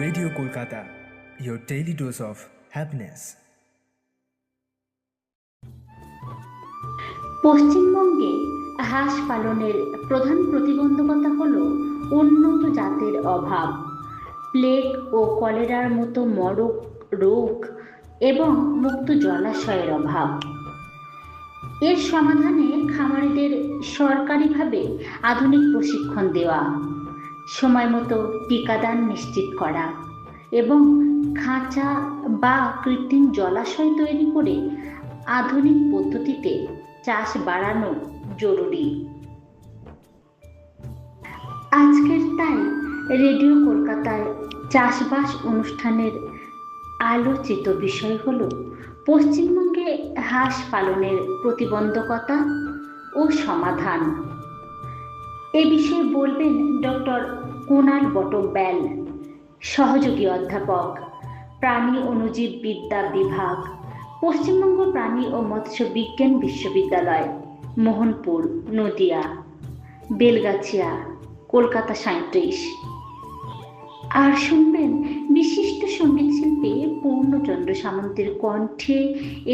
Radio Kolkata, your daily dose of happiness. পশ্চিমবঙ্গে হাঁস পালনের প্রধান প্রতিবন্ধকতা হল উন্নত জাতের অভাব, প্লেগ ও কলেরার মতো মরক রোগ এবং মুক্ত জলাশয়ের অভাব। এর সমাধানে খামারিদের সরকারিভাবে আধুনিক প্রশিক্ষণ দেওয়া, সময় মতো টিকাদান নিশ্চিত করা এবং খাঁচা বা কৃত্রিম জলাশয় তৈরি করে আধুনিক পদ্ধতিতে চাষ বাড়ানো জরুরি। আজকের তাই রেডিও কলকাতায় চাষবাস অনুষ্ঠানের আলোচিত বিষয় হল পশ্চিমবঙ্গে হাঁস পালনের প্রতিবন্ধকতা ও সমাধান। এ বিষয়ে বলবেন ডক্টর কুণাল বটব্যাল, সহযোগী অধ্যাপক, প্রাণী অণুজীব বিদ্যা বিভাগ, পশ্চিমবঙ্গ প্রাণী ও মৎস্য বিজ্ঞান বিশ্ববিদ্যালয়, মোহনপুর, নদিয়া, বেলগাছিয়া, কলকাতা ৩৭। আর শুনবেন বিশিষ্ট সঙ্গীত শিল্পী পূর্ণচন্দ্র সামন্তের কণ্ঠে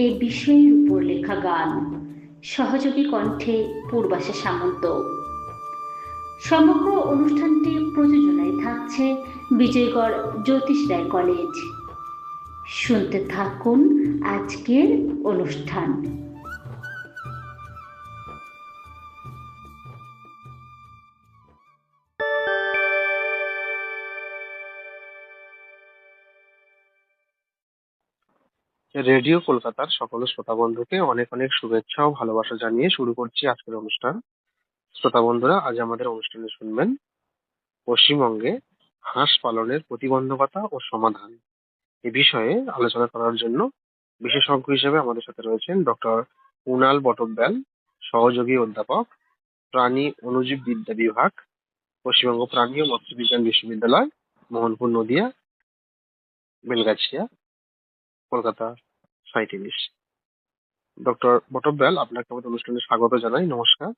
এই বিষয়ের উপর লেখা গান, সহযোগী কণ্ঠে পূর্বাশা সামন্ত। সমগ্র অনুষ্ঠানটি প্রযোজনায় থাকছে বিজয়গড় জ্যোতিষ রায় কলেজ। শুনতে থাকুন আজকের অনুষ্ঠান। রেডিও কলকাতার সকল শ্রোতা বন্ধুকে অনেক অনেক শুভেচ্ছা ও ভালোবাসা জানিয়ে শুরু করছি আজকের অনুষ্ঠান। শ্রোতা বন্ধুরা, আজ আমাদের অনুষ্ঠানে শুনবেন পশ্চিমবঙ্গে হাঁস পালনের প্রতিবন্ধকতা ও সমাধান এ বিষয়ে আলোচনা করার জন্য বিশেষজ্ঞ হিসেবে আমাদের সাথে রয়েছেন ডক্টর কুণাল বটব্যাল, সহযোগী অধ্যাপক, প্রাণী অণুজীব বিদ্যা বিভাগ, পশ্চিমবঙ্গ প্রাণী ও মৎস্য বিজ্ঞান বিশ্ববিদ্যালয়, মোহনপুর, নদিয়া, বেলগাছিয়া, কলকাতা ৩৭। ডক্টর বটব্যাল, আপনাকে আমাদের অনুষ্ঠানে স্বাগত জানাই। নমস্কার।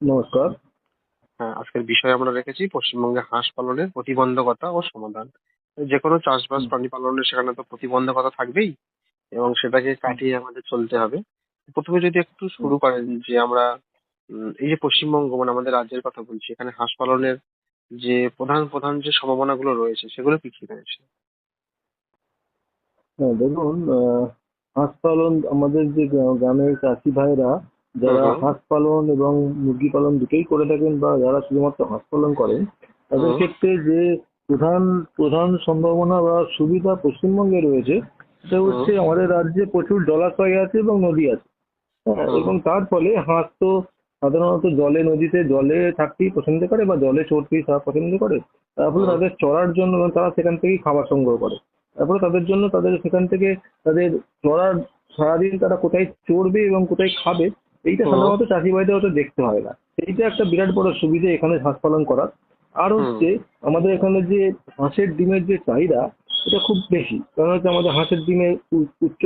নমস্কার। হ্যাঁ, আজকের বিষয় আমরা রেখেছি পশ্চিমবঙ্গে হাঁস পালনের প্রতিবন্ধকতা ও সমাধান। যে কোনো চাষবাস প্রাণী পালনের সেখানে তো প্রতিবন্ধকতা থাকবেই এবং সেটাকে কাটিয়ে আমাদের চলতে হবে। প্রথমে যদি একটু শুরু করেন যে আমরা এই যে পশ্চিমবঙ্গ মানে আমাদের রাজ্যের কথা বলছি, এখানে হাঁস পালনের যে প্রধান প্রধান যে সম্ভাবনাগুলো রয়েছে সেগুলো কি কি রয়েছে? হ্যাঁ, দেখুন, হাঁস পালন আমাদের যে গ্রামের চাষি ভাইরা যারা হাঁস পালন এবং মুরগি পালন দুটোই করে থাকেন বা যারা শুধুমাত্র হাঁস পালন করেন, তাদের ক্ষেত্রে যে প্রধান প্রধান সম্ভাবনা বা সুবিধা পশ্চিমবঙ্গে রয়েছে সেটা হচ্ছে আমাদের রাজ্যে প্রচুর জলাশয় আছে এবং নদী আছে। হ্যাঁ, এবং তার ফলে হাঁস তো সাধারণত জলে নদীতে জলে থাকতেই পছন্দ করে বা জলে চড়তেই তারা পছন্দ করে। তার ফলে তাদের চড়ার জন্য তারা সেখান থেকেই খাবার সংগ্রহ করে। তারপরে তাদের জন্য তাদের সেখান থেকে তাদের চড়ার সারাদিন তারা কোথায় চড়বে এবং কোথায় খাবে এইটা সাধারণত চাষি ভাইদের হয়তো দেখতে হয় না। এইটা একটা বিরাট বড় সুবিধা এখানে হাঁস পালন করার। আর হচ্ছে আমাদের এখানে যে হাঁসের ডিমের যে চাহিদা এটা খুব বেশি, কারণ হচ্ছে আমাদের হাঁসের ডিমে উচ্চ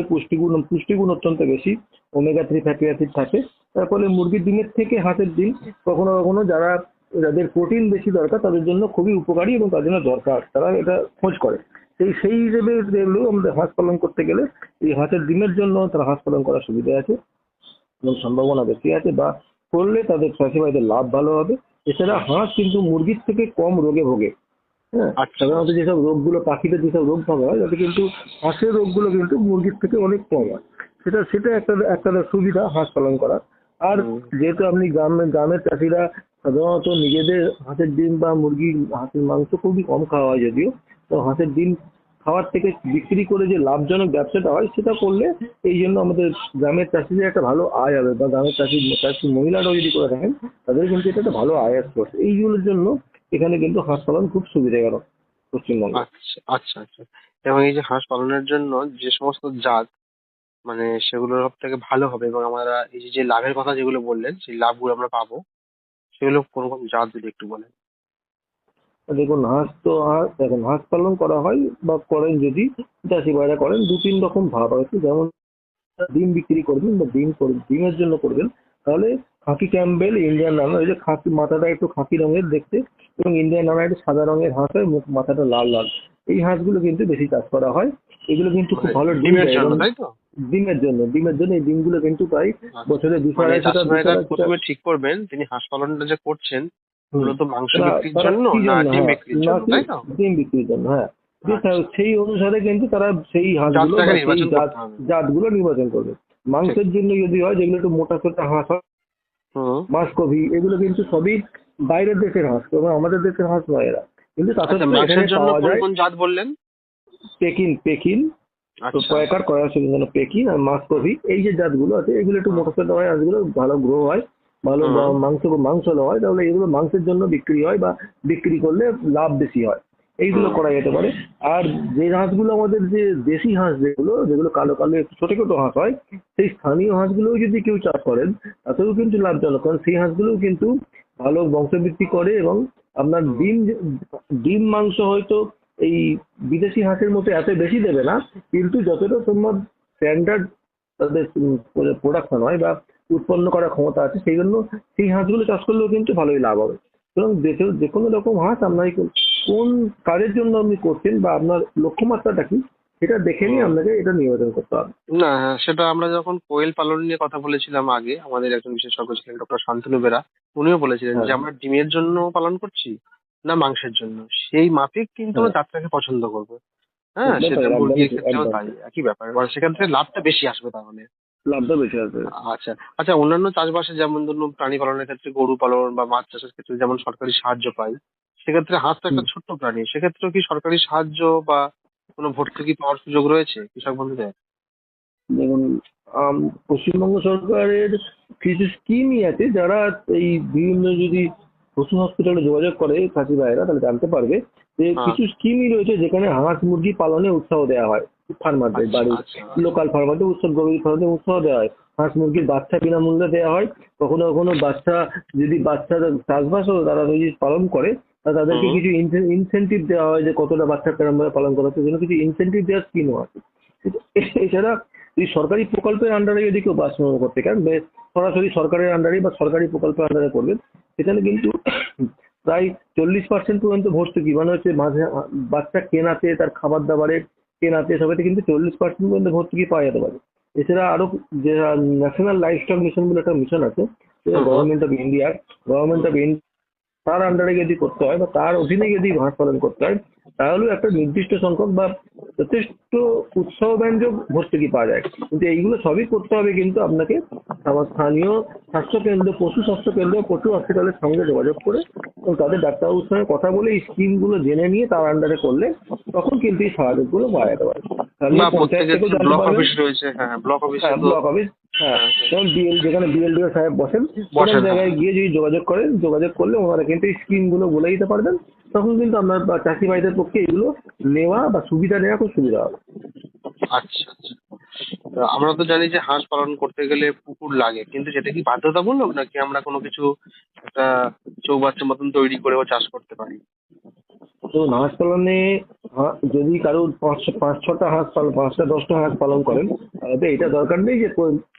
পুষ্টিগুণ অত্যন্ত বেশি, ওমেগা 3 ফ্যাটি অ্যাসিড থাকে। তার ফলে মুরগির ডিমের থেকে হাঁসের ডিম কখনো কখনো যাদের প্রোটিন বেশি দরকার তাদের জন্য খুবই উপকারী এবং তার জন্য দরকার, তারা এটা খোঁজ করে। সেই হিসেবে দেখলেও আমাদের হাঁস পালন করতে গেলে এই হাঁসের ডিমের জন্য তারা হাঁস পালন করার সুবিধা আছে এবং সম্ভাবনা বেশি আছে, বা করলে তাদের চাষি ভাইদের লাভ ভালো হবে। এছাড়া হাঁস কিন্তু মুরগির থেকে কম রোগে ভোগে। হ্যাঁ, সাধারণত যেসব রোগগুলো পাখিদের যেসব রোগ ভাবে হয় তাতে কিন্তু হাঁসের রোগগুলো কিন্তু মুরগির থেকে অনেক কম হয়। সেটা একটা সুবিধা হাঁস পালন করার। আর যেহেতু আপনি গ্রামের চাষিরা সাধারণত নিজেদের হাঁসের ডিম বা হাঁসের মাংস খুবই কম খাওয়া হয় যদিও, তো হাঁসের ডিম খাওয়ার থেকে বিক্রি করে যে লাভজনক ব্যবসাটা হয় সেটা করলে এই জন্য আমাদের গ্রামের চাষিদের একটা ভালো আয় হবে, বা গ্রামের চাষি মহিলারাও যদি করে থাকেন তাদের কিন্তু এটা একটা ভালো আয়ের সোর্স। এইগুলোর জন্য এখানে কিন্তু হাঁস পালন খুব সুবিধাজনক পশ্চিমবঙ্গে। আচ্ছা আচ্ছা আচ্ছা। এবং এই যে হাঁস পালনের জন্য যে সমস্ত জাত মানে সেগুলো সব থেকে ভালো হবে এবং আমরা এই যে যে লাভের কথা যেগুলো বললেন সেই লাভগুলো আমরা পাবো, সেগুলো কোন কোন জাত যদি একটু বলেন। দেখুন দেখুন হাঁস পালন করা হয় বা করেন যদি চাষি ভাইরা করেন, দু তিন রকম ভাগ আছে। যেমন ডিম বিক্রি করবেন বা ডিমের জন্য করবেন, তাহলে খাকি ক্যাম্বেল, ইন্ডিয়ান রানার, ওই যে খাকি মাথাটা একটু খাকি রঙের দেখতে, এবং ইন্ডিয়ান রানার একটু সাদা রঙের হাঁস হয়, মাথাটা লাল লাল, এই হাঁসগুলো কিন্তু বেশি চাষ করা হয়। এগুলো কিন্তু খুব মানে ভালো ডিম ডিমের দেয়, জন্য, এবং তাই তো? ডিমের জন্য এই ডিমগুলো কিন্তু প্রায় আচ্ছা। বছরে দুশো মানে আড়াইশোটা চাষি দুশো ভাইরা আড়াইশোটা প্রথমে ঠিক করবেন তিনি হাঁস পালনটা যে করছেন হুম মূলত মাংস তারা বিক্রির তারা জন্য কি না জন্য, ডিম হ্যাঁ, বিক্রির জন্য, তাই তো? ডিম বিক্রির জন্য, হ্যাঁ। আচ্ছা। সেই অনুসারে কিন্তু তারা সেই হাঁসগুলো জাতটাকে বা সেই নির্বাচন করতে হবে। জাতগুলো নির্বাচন করবে। ঠিক। মাংসের জন্য যদি হয়, যেগুলো একটু মোটা সোটা হাঁস হয়, হুম। মাসকভি, এগুলো কিন্তু সবই বাইরের দেশের হাঁস, এবং আমাদের দেশের হাঁস নয় এরা। কিন্তু তা আচ্ছা, সত্ত্বেও এখানে মাংসের জন্য পাওয়া কোন যায় কোন জাত বললেন? পেকিন পেকিন তো আচ্ছা। পয়কার করার জন্য পেকিন আর হুম। মাসকভি, এই যে জাতগুলো আছে এগুলো একটু হুম। মোটা সোটা হয়, হাঁসগুলো ভালো গ্রো হয়, ভালো হুম। মাংস হয়, তাহলে এগুলো মাংসের জন্য বিক্রি হয়, বা বিক্রি করলে লাভ বেশি হয়, এইগুলো হুম। করা যেতে পারে। আর যে হাঁসগুলো আমাদের যে দেশি হাঁস, যেগুলো যেগুলো কালো কালো একটু ছোট ছোট হাঁস হয়, সেই স্থানীয় হাঁসগুলোও যদি কেউ চাষ করেন, তাতেও কিন্তু লাভজনক, কারণ সেই হাঁসগুলোও কিন্তু ভালো বংশবৃদ্ধি করে, এবং আপনার হুম। ডিম মাংস হয়তো এই বিদেশি হাঁসের মতো এত বেশি দেবে না, কিন্তু যতটা সম্ভব স্ট্যান্ডার্ড তাদের প্রোডাকশন হয় বা উৎপন্ন করার ক্ষমতা আছে, সেই জন্য সেই হাঁসগুলো চাষ করলেও কিন্তু ভালোই লাভ হবে। সুতরাং যে কোনো রকম হাঁস আপনার কোন কাজের জন্য আপনি করছেন বা আপনার লক্ষ্যমাত্রাটা কি, সেটা দেখে নিয়ে হুম। আপনাকে এটা নিবেদন করতে হবে। না, হ্যাঁ, সেটা আমরা যখন কোয়েল পালন নিয়ে কথা বলেছিলাম আগে, আমাদের একজন বিশেষজ্ঞ ছিলেন ডক্টর শান্তনু বেরা, উনিও বলেছিলেন যে হ্যাঁ, আমরা ডিমের জন্য পালন করছি না মাংসের জন্য, সেই মাফিক কিন্তু হ্যাঁ, আমরা জাতটাকে পছন্দ করবো। হ্যাঁ, একদম তাই, সেটা একদম মুরগির ঠিক, ক্ষেত্রেও একদম তাই, ঠিক। একই ব্যাপার, এবার সেক্ষেত্রে লাভটা বেশি আসবে তাহলে। লাভটা বেশি আছে। আচ্ছা। আচ্ছা, অন্যান্য চাষবাসে যেমন ধরুন প্রাণী পালনের ক্ষেত্রে গরু পালন বা মাছ চাষের ক্ষেত্রে যেমন সরকারি সাহায্য পাই, সেক্ষেত্রে হাঁস তো হুম। একটা ছোট্ট প্রাণী, সেক্ষেত্রেও কি সরকারি সাহায্য বা কোনো ভর্তুকি পাওয়ার সুযোগ রয়েছে কৃষক বন্ধুদের? দেখুন, আম, পশ্চিমবঙ্গ সরকারের কিছু স্কিমই আছে, যারা এই বিভিন্ন যদি পশু হসপিটালে যোগাযোগ করে চাষি ভাইয়েরা, তাহলে জানতে পারবে যে হ্যাঁ। কিছু স্কিমই রয়েছে যেখানে হাঁস মুরগি পালনে উৎসাহ দেওয়া হয়। ফার্মারদের আচ্ছা, বাড়ির আচ্ছা। লোকাল ফার্মারদের গরু ফার্মারদের উৎসাহ দেওয়া হয়, হাঁস মুরগির বাচ্চা বিনামূল্যে দেওয়া হয়। কখনো কখনো বাচ্চা চাষবাস ও তারা যদি পালন করে, তা তাদেরকে হুম। কিছু ইনসেনটিভ দেওয়া হয়, যে কতটা বাচ্চা কেরম ভাবে পালন করা হচ্ছে, জন্য কিছু ইনসেনটিভ দেওয়ার স্কিমও আছে। এছাড়া এই সরকারি প্রকল্পের আন্ডারে যদি কেউ বাস করতে চান, সরাসরি সরকারের আন্ডারে বা সরকারি প্রকল্পের আন্ডারে করবেন, সেখানে কিন্তু প্রায় 40% পর্যন্ত ভর্তুকি, মানে হচ্ছে মাঝে বাচ্চা কেনাতে, তার খাবার দাবারের কেনাতে, সবাইতে কিন্তু 40% পর্যন্ত ভর্তুকি পাওয়া যেতে পারে। এছাড়া আরো যে ন্যাশনাল লাইফ স্টক মিশন বলে একটা মিশন আছে, হুম। হুম। গভর্নমেন্ট অফ ইন্ডিয়া, তার আন্ডারে যদি করতে হয় বা তার অধীনে যদি হাঁস পালন করতে হয়, তাহলেও একটা নির্দিষ্ট সংখ্যক বা যথেষ্ট উৎসাহব্যঞ্জক ভর্তুকি পাওয়া যায়। কিন্তু এইগুলো সবই করতে হবে কিন্তু আপনাকে আমার স্থানীয় স্বাস্থ্যকেন্দ্র, পশু স্বাস্থ্যকেন্দ্র, পশু হসপিটালের সঙ্গে যোগাযোগ করে, এবং তাদের ডাক্তারবাবুর সঙ্গে কথা বলে এই স্কিমগুলো জেনে নিয়ে তার আন্ডারে করলে তখন কিন্তু এই সাহায্যগুলো পাওয়া যেতে পারে। বা স্থানীয় পঞ্চায়েত প্রত্যেকের থেকেও যে জানতে ব্লক পারবেন। অফিস রয়েছে, হ্যাঁ ব্লক অফিসে হ্যাঁ, তো। ব্লক অফিস, হ্যাঁ, হ্যাঁ, হ্যাঁ। যেমন যেখানে বিএলডিও সাহেব বসেন, সেরকম বসেন, হ্যাঁ। জায়গায় গিয়ে যদি যোগাযোগ করেন, যোগাযোগ করলে ওনারা কিন্তু এই স্কিম গুলো বলে দিতে পারবেন। তখন কিন্তু আপনার বা চাষি ভাইদের পক্ষে এগুলো নেওয়া বা সুবিধা নেওয়া খুব সুবিধা হবে। আচ্ছা, আচ্ছা। তো আমরা তো জানি যে হাঁস পালন করতে গেলে পুকুর লাগে, কিন্তু সেটা কি বাধ্যতামূলক নাকি আমরা কোনো কিছু একটা চৌবাচ্চা মতন তৈরি করেও চাষ করতে পারি? তো হাঁস পালনে যদি কারো পাঁচ ছটা হাঁস পালন, 5টা 10টা হাঁস পালন করেন, তাহলে তো এটা দরকার নেই যে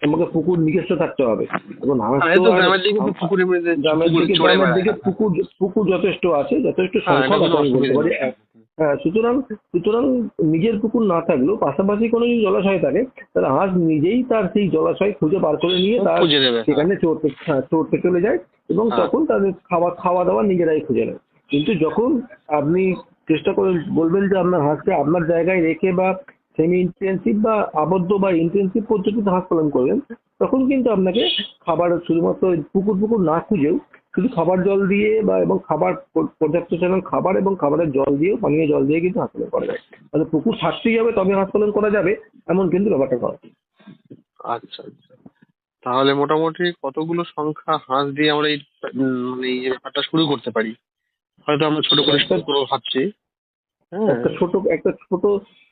আমাকে পুকুর নিজস্ব থাকতে হবে। এখন হাঁস হ্যাঁ, এই তো তো আর গ্রামের দিকে তো পুকুরে এমনিতে গ্রামের পুকুরে দিকে চড়ে গ্রামের বেড়ায়। দিকে হ্যাঁ, পুকুর পুকুর যথেষ্ট আছে, যথেষ্ট হ্যাঁ, এটা সংখ্যক কোনো আছে আমি বলতে অসুবিধা পারি। নেই। হ্যাঁ, সুতরাং সুতরাং নিজের পুকুর না থাকলেও পাশাপাশি কোনো যদি জলাশয় থাকে, তাহলে হাঁস নিজেই তার সেই জলাশয় খুঁজে বার করে নিয়ে ও তার খুঁজে দেবে, হ্যাঁ। সেখানে চড়তে চলে যায়, এবং হ্যাঁ। তখন তাদের খাওয়া দাওয়া নিজেরাই খুঁজে নেয়। কিন্তু যখন আপনি চেষ্টা করে বলবেন যে আপনার হাঁসকে আপনার জায়গায় রেখে বা সেমি ইন্টেন্সিভ বা আবদ্ধ বা ইন্টেন্সিভ পদ্ধতিতে হাঁস পালন করবেন, তখন কিন্তু আপনাকে খাবার শুধুমাত্র ওই পুকুর পুকুর না খুঁজেও শুধু খাবার জল দিয়ে বা এবং খাবার পর্যাপ্ত পরিমাণ খাবার এবং খাবারের জল দিয়েও, পানীয় জল দিয়ে কিন্তু হাঁস পালন করা যায়। তাহলে পুকুর থাকতেই হবে তবে হাঁস পালন করা যাবে এমন কিন্তু ব্যাপারটা নয়। আচ্ছা, আচ্ছা। তাহলে মোটামুটি কতগুলো সংখ্যা হাঁস দিয়ে আমরা এই মানে এই যে ব্যাপারটা শুরু করতে পারি? হয়তো আমরা ছোট করে একটা শুরু করবো ভাবছি। হ্যাঁ। একটা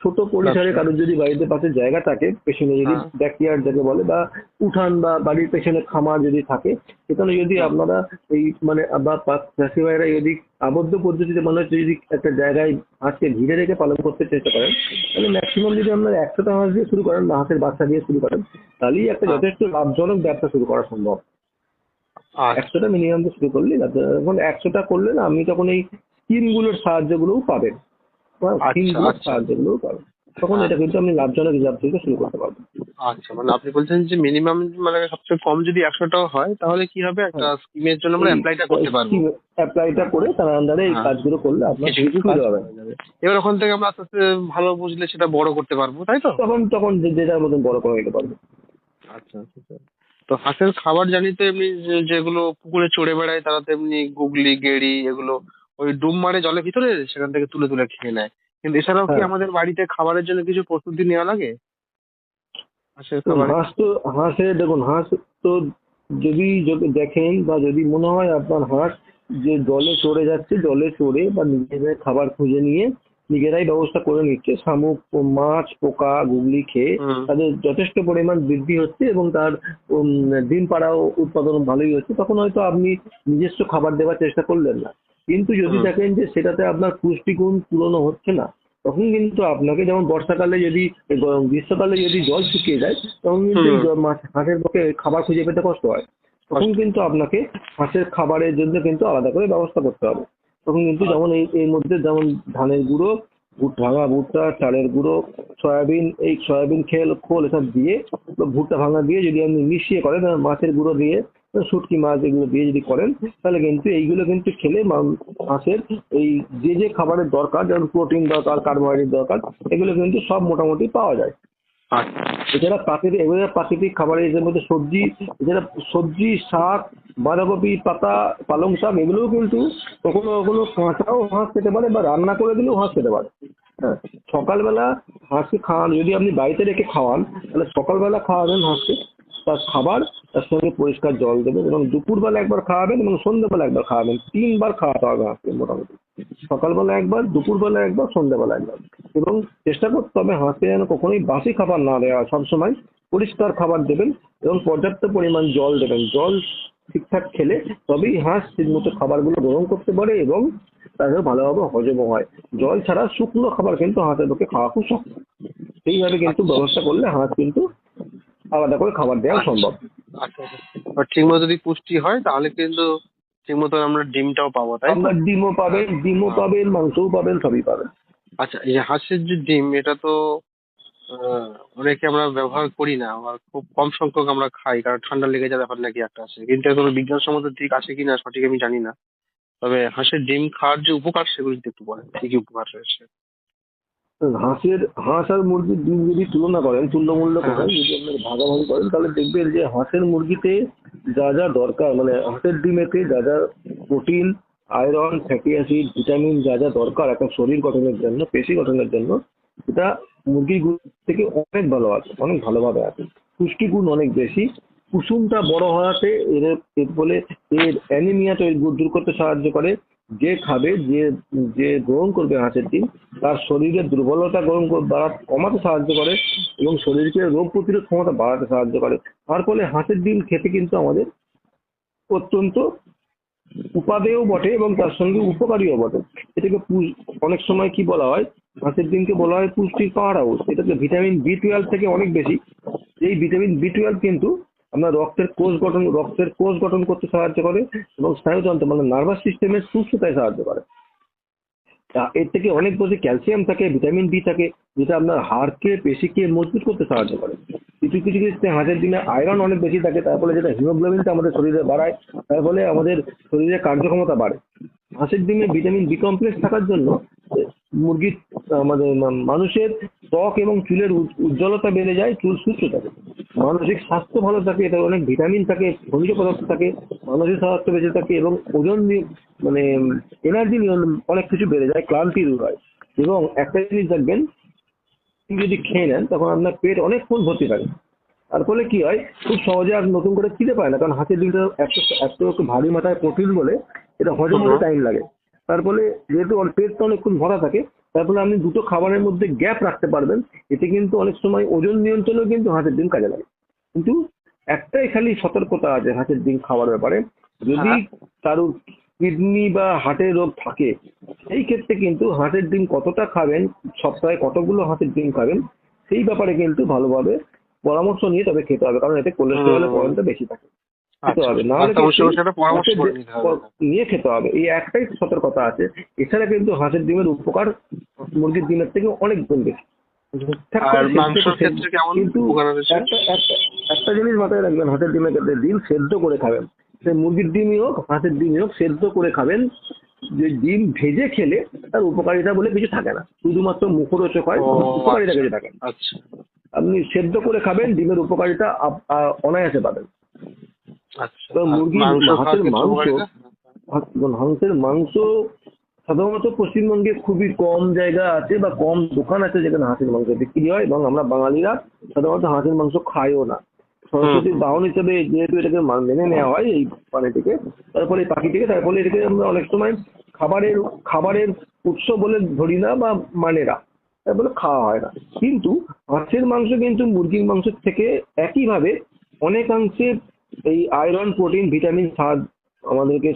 ছোট পরিসরে আচ্ছা। কারোর যদি বাড়িতে পাশে জায়গা থাকে, পেছনে যদি হ্যাঁ। ব্যাকইয়ার্ড যাকে বলে, বা উঠান বা বাড়ির পেছনে খামার যদি থাকে, সেখানে যদি হুম। আপনারা এই মানে বা চাষি ভাইরা যদি আবদ্ধ পদ্ধতিতে মানে হচ্ছে যদি একটা জায়গায় হাঁসকে ঘিরে রেখে পালন করতে চেষ্টা করেন, তাহলে ম্যাক্সিমাম যদি আপনারা 100টা হাঁস দিয়ে শুরু করেন বা হাঁসের বাচ্চা দিয়ে শুরু করেন, তাহলেই একটা হ্যাঁ। যথেষ্ট লাভজনক ব্যবসা শুরু করা সম্ভব। আচ্ছা। 100টা মিনিমাম দিয়ে শুরু করলেই এখন 100টা করলে না, আপনি তখন এই স্কিমগুলোর সাহায্যগুলোও পাবেন, আচ্ছা। স্কিমগুলোর আচ্ছা। সাহায্যগুলোও পাবেন। তখন হ্যাঁ। এটা কিন্তু আপনি লাভজনক হিসাব থেকে শুরু করতে পারবেন। আচ্ছা, মানে আপনি বলছেন যে মিনিমাম মানে সবচেয়ে কম যদি 100টাও হয় তাহলে কি হবে, একটা হ্যাঁ, স্কিমের জন্য আমরা এই অ্যাপ্লাইটা করতে পারবো। স্কিম অ্যাপ্লাইটা করে তার আন্ডারে এই হ্যাঁ, কাজগুলো করলে আপনার কিছু খুব কিছু কাজ সুবিধা হবে। করা যাবে। এবার ওখান থেকে আমরা আস্তে আস্তে ভালো বুঝলে সেটা বড় করতে পারবো, তাই তো? তখন তখন যে যার মতন বড় করে নিতে পারবে। আচ্ছা আচ্ছা আচ্ছা। তো হাঁসের খাবার জানি তো এমনি যেগুলো পুকুরে চড়ে বেড়ায় তারা তো এমনি গুগলি, গেড়ি এগুলো ওই ডুব মারে জলের ভিতরে, সেখান থেকে তুলে তুলে খেয়ে নেয়। কিন্তু এছাড়াও কি হ্যাঁ, আমাদের বাড়িতে খাবারের জন্য কিছু প্রস্তুতি নেওয়া লাগে হাঁসের দেখুন খাবারে? হাঁস তো যদি যদি দেখেন বা যদি মনে হয় আপনার হাঁস যে জলে চড়ে যাচ্ছে, জলে চড়ে বা নিজেদের খাবার খুঁজে নিয়ে নিজেরাই ব্যবস্থা করে নিচ্ছে, শামুক, মাছ, পোকা, গুগলি খেয়ে হুম। তাদের যথেষ্ট পরিমাণ বৃদ্ধি হচ্ছে এবং তার ডিম পাড়াও উৎপাদন ভালোই হচ্ছে, তখন হয়তো আপনি নিজস্ব খাবার দেওয়ার চেষ্টা করলেন না। কিন্তু যদি হুম। দেখেন যে সেটাতে আপনার পুষ্টিগুণ পূরণ হচ্ছে না, তখন কিন্তু আপনাকে, যেমন বর্ষাকালে যদি গ্রীষ্মকালে যদি জল শুকিয়ে যায়, তখন কিন্তু এই হুম। হাঁসের পক্ষে খাবার খুঁজে পেতে কষ্ট হয়। তখন কিন্তু আপনাকে হাঁসের খাবারের জন্য কিন্তু আলাদা করে ব্যবস্থা করতে হবে। তখন কিন্তু যেমন এর মধ্যে যেমন ধানের গুঁড়ো, ভাঙা ভুট্টা, চালের গুঁড়ো, সয়াবিন, এই সয়াবিন খোল এসব দিয়ে বা ভুট্টা ভাঙা দিয়ে যদি আপনি মিশিয়ে করেন, আর মাছের গুঁড়ো দিয়ে, শুটকি মাছ এগুলো দিয়ে যদি করেন, তাহলে কিন্তু এইগুলো কিন্তু খেলে হাঁসের এই যে যে খাবারের দরকার, যেমন প্রোটিন দরকার, কার্বোহাইড্রেট দরকার, এগুলো কিন্তু সব মোটামুটি পাওয়া যায়। আচ্ছা। এছাড়া প্রাকৃতিক খাবারের এর মধ্যে এছাড়া সবজি, শাক, বাঁধাকপি পাতা, পালং শাক, এগুলোও কিন্তু কখনো কখনো কাঁচাও হাঁস খেতে পারে বা রান্না করে দিলেও হাঁস খেতে পারে। হ্যাঁ, সকালবেলা হাঁসকে খাওয়ান, যদি আপনি বাড়িতে রেখে খাওয়ান, তাহলে সকালবেলা খাওয়াবেন হাঁসকে তার খাবার, তার সঙ্গে পরিষ্কার জল দেবেন, এবং দুপুরবেলা একবার খাওয়াবেন এবং সন্ধ্যেবেলা একবার খাওয়াবেন, 3বার খাওয়াতে হবে হাঁসকে মোটামুটি। সকালবেলা একবার, দুপুরবেলা একবার, সন্ধ্যেবেলা একবার। এবং চেষ্টা করতে হবে হাঁসকে যেন কখনোই বাসি খাবার না দেওয়া হয়, সবসময় পরিষ্কার খাবার দেবেন এবং পর্যাপ্ত পরিমাণ জল দেবেন। জল ঠিকঠাক খেলে তবেই হাঁস ঠিকমতো খাবারগুলো গ্রহণ করতে পারে এবং তাদের ভালোভাবে হজমও হয়। জল ছাড়া শুকনো খাবার কিন্তু হাঁসের পক্ষে খাওয়া খুব শক্ত। সেইভাবে কিন্তু আচ্ছা। ব্যবস্থা করলে হাঁস কিন্তু আলাদা করে খাবার দেওয়া আচ্ছা। সম্ভব। আচ্ছা আচ্ছা। আর ঠিক মতো যদি পুষ্টি হয় তাহলে কিন্তু ঠিক মতো আমরা ডিমটাও পাবো, তাই তো? আপনার ডিমও পাবেন, মাংসও পাবেন, সবই পাবেন। আচ্ছা, এই যে হাঁসের যে ডিম এটা তো অনেকে আমরা ব্যবহার করি না, আবার খুব কম সংখ্যক আমরা খাই, কারণ ঠান্ডা লেগে যাওয়ার ব্যাপার নাকি একটা আছে, কিন্তু এর কোনো বিজ্ঞানসম্মত দিক আছে কিনা সঠিক আমি জানি না। তবে হাঁসের ডিম খাওয়ার যে উপকার সেগুলো যদি একটু বলেন, কি কি উপকার রয়েছে? হাঁস আর মুরগির ডিম যদি তুলনা করেন, তুল্যমূল্য হ্যাঁ। করেন, যদি আপনার ভাগাভাগি করেন, তাহলে দেখবেন যে হাঁসের মুরগিতে যা যা দরকার, মানে হাঁসের ডিমেতে যা যা protein, iron, fatty acid, vitamin যা যা দরকার একটা শরীর গঠনের জন্য, পেশি গঠনের জন্য, এটা মুরগির গুলো থেকে অনেক ভালো আছে, অনেক ভালোভাবে আছে। পুষ্টিগুণ অনেক বেশি। কুসুমটা বড় হওয়াতে এর ফলে এর অ্যানিমিয়াটা দূর করতে সাহায্য করে। যে খাবে, যে যে গ্রহণ করবে হাঁসের ডিম, তার শরীরের দুর্বলতা কমাতে সাহায্য করে এবং শরীরকে রোগ প্রতিরোধ ক্ষমতা বাড়াতে সাহায্য করে। তার ফলে হাঁসের ডিম খেতে কিন্তু আমাদের অত্যন্ত উপাদেয় বটে এবং তার সঙ্গে উপকারীও বটে। এটাকে অনেক সময় কি বলা হয়, হাঁসের ডিমকে বলা হয় পুষ্টির পাওয়ার হাউস। এটাতে ভিটামিন B12 থেকে অনেক বেশি। এই ভিটামিন B12 কিন্তু আপনার রক্তের কোষ গঠন করতে সাহায্য করে এবং স্নায়ুতন্ত্র মানে নার্ভাস সিস্টেমের সুস্থতায় সাহায্য করে। এর থেকে অনেক বেশি ক্যালসিয়াম থাকে, ভিটামিন ডি থাকে, যেটা আপনার হাড়কে, পেশিকে মজবুত করতে সাহায্য করে। কিছু কিছু ক্ষেত্রে হাঁসের ডিমে আয়রন অনেক বেশি থাকে, তার ফলে যেটা হিমোগ্লোবিনটা আমাদের শরীরে বাড়ায়, তার ফলে আমাদের শরীরে কার্যক্ষমতা বাড়ে। হাঁসের ডিমে ভিটামিন বি কমপ্লেক্স থাকার জন্য মুরগির আমাদের মানুষের ত্বক এবং চুলের উজ্জ্বলতা বেড়ে যায়, চুল সুস্থ থাকে, মানসিক স্বাস্থ্য ভালো থাকে, এটা অনেক ভিটামিন থাকে, খনিজ পদার্থ থাকে, মানসিক স্বাস্থ্য বেঁচে থাকে এবং ওজন মানে এনার্জি অনেক কিছু বেড়ে যায়, ক্লান্তি দূর হয়। এবং একটা জিনিস দেখবেন, যদি খেয়ে নেন তখন আপনার পেট অনেকক্ষণ ভর্তি থাকে। তার ফলে কি হয়, খুব সহজে আর নতুন করে খিদে পায় না, কারণ হাঁসের ডিমটা এত একটু ভারী মাথায় প্রোটিন বলে এটা হজম হতে টাইম লাগে। তার ফলে যেহেতু ওর পেটটা অনেকক্ষণ ভরা থাকে, তারপরে আপনি দুটো খাবারের মধ্যে গ্যাপ রাখতে পারবেন। এতে কিন্তু অনেক সময় ওজন নিয়ন্ত্রণেও কিন্তু হাঁসের ডিম কাজে লাগে। কিন্তু একটাই খালি সতর্কতা আছে হাঁসের ডিম খাওয়ার ব্যাপারে, যদি হ্যাঁ। কারোর কিডনি বা হার্টের রোগ থাকে সেই ক্ষেত্রে কিন্তু হাঁসের ডিম কতটা খাবেন, সপ্তাহে কতগুলো হাঁসের ডিম খাবেন, সেই ব্যাপারে কিন্তু ভালোভাবে পরামর্শ নিয়ে তবে খেতে হবে, কারণ এতে কোলেস্টেরলের পরিমাণটা বেশি থাকে। খেতে আচ্ছা, হবে না হলে অবশ্যই কিন্তু সেটা পরামর্শ হাঁসের করে নিতে হবে। নিয়ে খেতে হবে, এই একটাই সতর্কতা আছে। এছাড়া কিন্তু হাঁসের ডিমের উপকার মুরগির ডিমের থেকে অনেক গুণ বেশি। আর মাংসের ক্ষেত্রে কেমন কিন্তু উপকার রয়েছে? একটা জিনিস মাথায় রাখবেন, হাঁসের ডিমের ক্ষেত্রে ডিম সেদ্ধ করে খাবেন। সে মুরগির ডিমই হোক হাঁসের ডিমই হোক সেদ্ধ করে খাবেন। যে ডিম ভেজে খেলে তার উপকারিতা বলে কিছু থাকে না, শুধুমাত্র মুখরোচক হয়, ও, উপকারিতা কিছু থাকে না। আচ্ছা আপনি সেদ্ধ করে খাবেন, ডিমের উপকারিতা অনায়াসে পাবেন। আচ্ছা। তো মুরগি মাংস হাঁসের খাওয়ার মাংস উপকারিতা? হাঁসের মাংস সাধারণত পশ্চিমবঙ্গে খুবই কম জায়গা আছে বা কম দোকান আছে যেখানে হাঁসের মাংস বিক্রি হয়, এবং আমরা বাঙালিরা সাধারণত হাঁসের মাংস খাইও না। সরস্বতীর বাহন হিসেবে যেহেতু এটাকে মেনে নেওয়া হয় এই প্রাণীটিকে, তারপরে এই পাখিটিকে, তারপরে এটাকে আমরা অনেক সময় খাবারের উৎস বলে ধরি না বা মানে না, তারপরে খাওয়া হয় না। কিন্তু হাঁসের মাংস কিন্তু মুরগির মাংসের থেকে একইভাবে অনেকাংশে এই আয়রন, প্রোটিন, ভিটামিন আমাদেরকে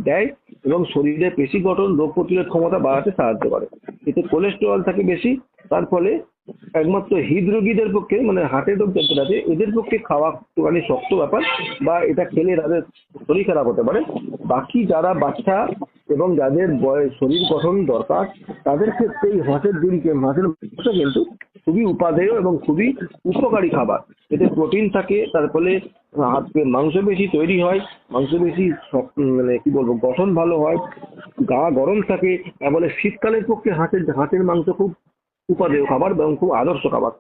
দেয় এবং শরীরে পেশি গঠন, রোগ প্রতিরোধ ক্ষমতা বাড়াতে সাহায্য করে। এতে কোলেস্টেরল থাকে বেশি, তার ফলে একমাত্র হৃদরোগীদের পক্ষে, মানে হার্টের রোগ যাদের আছে এদের পক্ষে খাওয়া একটুখানি শক্ত ব্যাপার, বা এটা খেলে তাদের শরীর খারাপ হতে পারে। বাকি যারা বাচ্চা এবং যাদের শরীর গঠন দরকার তাদের ক্ষেত্রে এই হাঁসের মাংস কিন্তু খুবই উপাদেয় এবং খুবই উপকারী খাবার। এতে প্রোটিন থাকে, তার ফলে মাংস বেশি তৈরি হয়, মাংস বেশি মানে কি বলবো গঠন ভালো হয়, গা গরম থাকে। তার ফলে শীতকালের পক্ষে হাঁসের মাংস খুব উপাদেয় খাবার এবং খুব আদর্শ খাবার।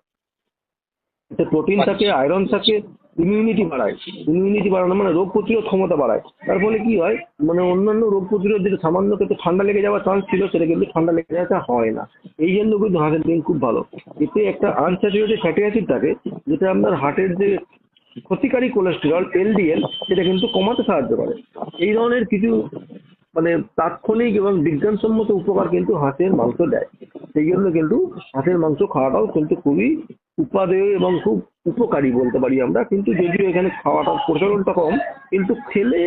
এতে প্রোটিন থাকে, আয়রন থাকে, ইমিউনিটি বাড়ানো মানে রোগ প্রতিরোধ ক্ষমতা বাড়ায়। তার ফলে কি হয়, মানে অন্যান্য রোগ প্রতিরোধ যেটা সামান্য ক্ষেত্রে ঠান্ডা লেগে যাওয়ার চান্স ছিল সেটা কিন্তু ঠান্ডা লেগে যাওয়াটা হয় না। এই জন্য কিন্তু হাঁসের ডিম খুব ভালো। এতে একটা আনস্যাচুরেটেড ফ্যাটি অ্যাসিড থাকে যেটা আপনার হার্টের যে ক্ষতিকারী কোলেস্টেরল এলডিএল সেটা কিন্তু কমাতে সাহায্য করে। এই ধরনের কিছু মানে তাৎক্ষণিক এবং বিজ্ঞানসম্মত উপকার কিন্তু হাঁসের মাংস দেয়। সেই জন্য কিন্তু হাঁসের মাংস খাওয়াটাও কিন্তু খুবই উপাদেয় এবং খুব উপকারী বলতে পারি আমরা। কিন্তু যদিও এখানে খাওয়াটার প্রচলনটা কম, কিন্তু খেলে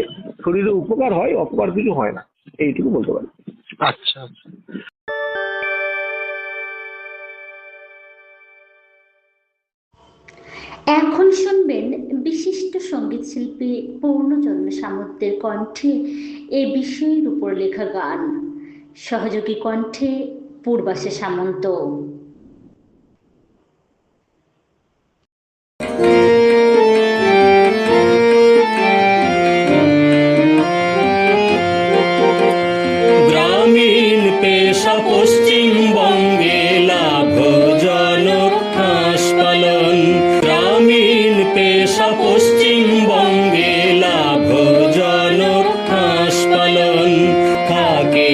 শরীরে উপকার হয়, অপকার কিছু হয় না, এইটুকু বলতে পারি। আচ্ছা আচ্ছা। এখন শুনবেন বিশিষ্ট সঙ্গীত শিল্পী পূর্ণচন্দ্র সামন্তের কণ্ঠে এই বিষয়ের উপর লেখা গান, সহযোগী কণ্ঠে পূর্বাশে সামন্ত। গ্রামীণ পেশা পশ্চিমবঙ্গে লাভজনক হাঁস পালন। গ্রামীণ পেশা পশ্চিমবঙ্গে লাভজনক হাঁস পালন। থাকে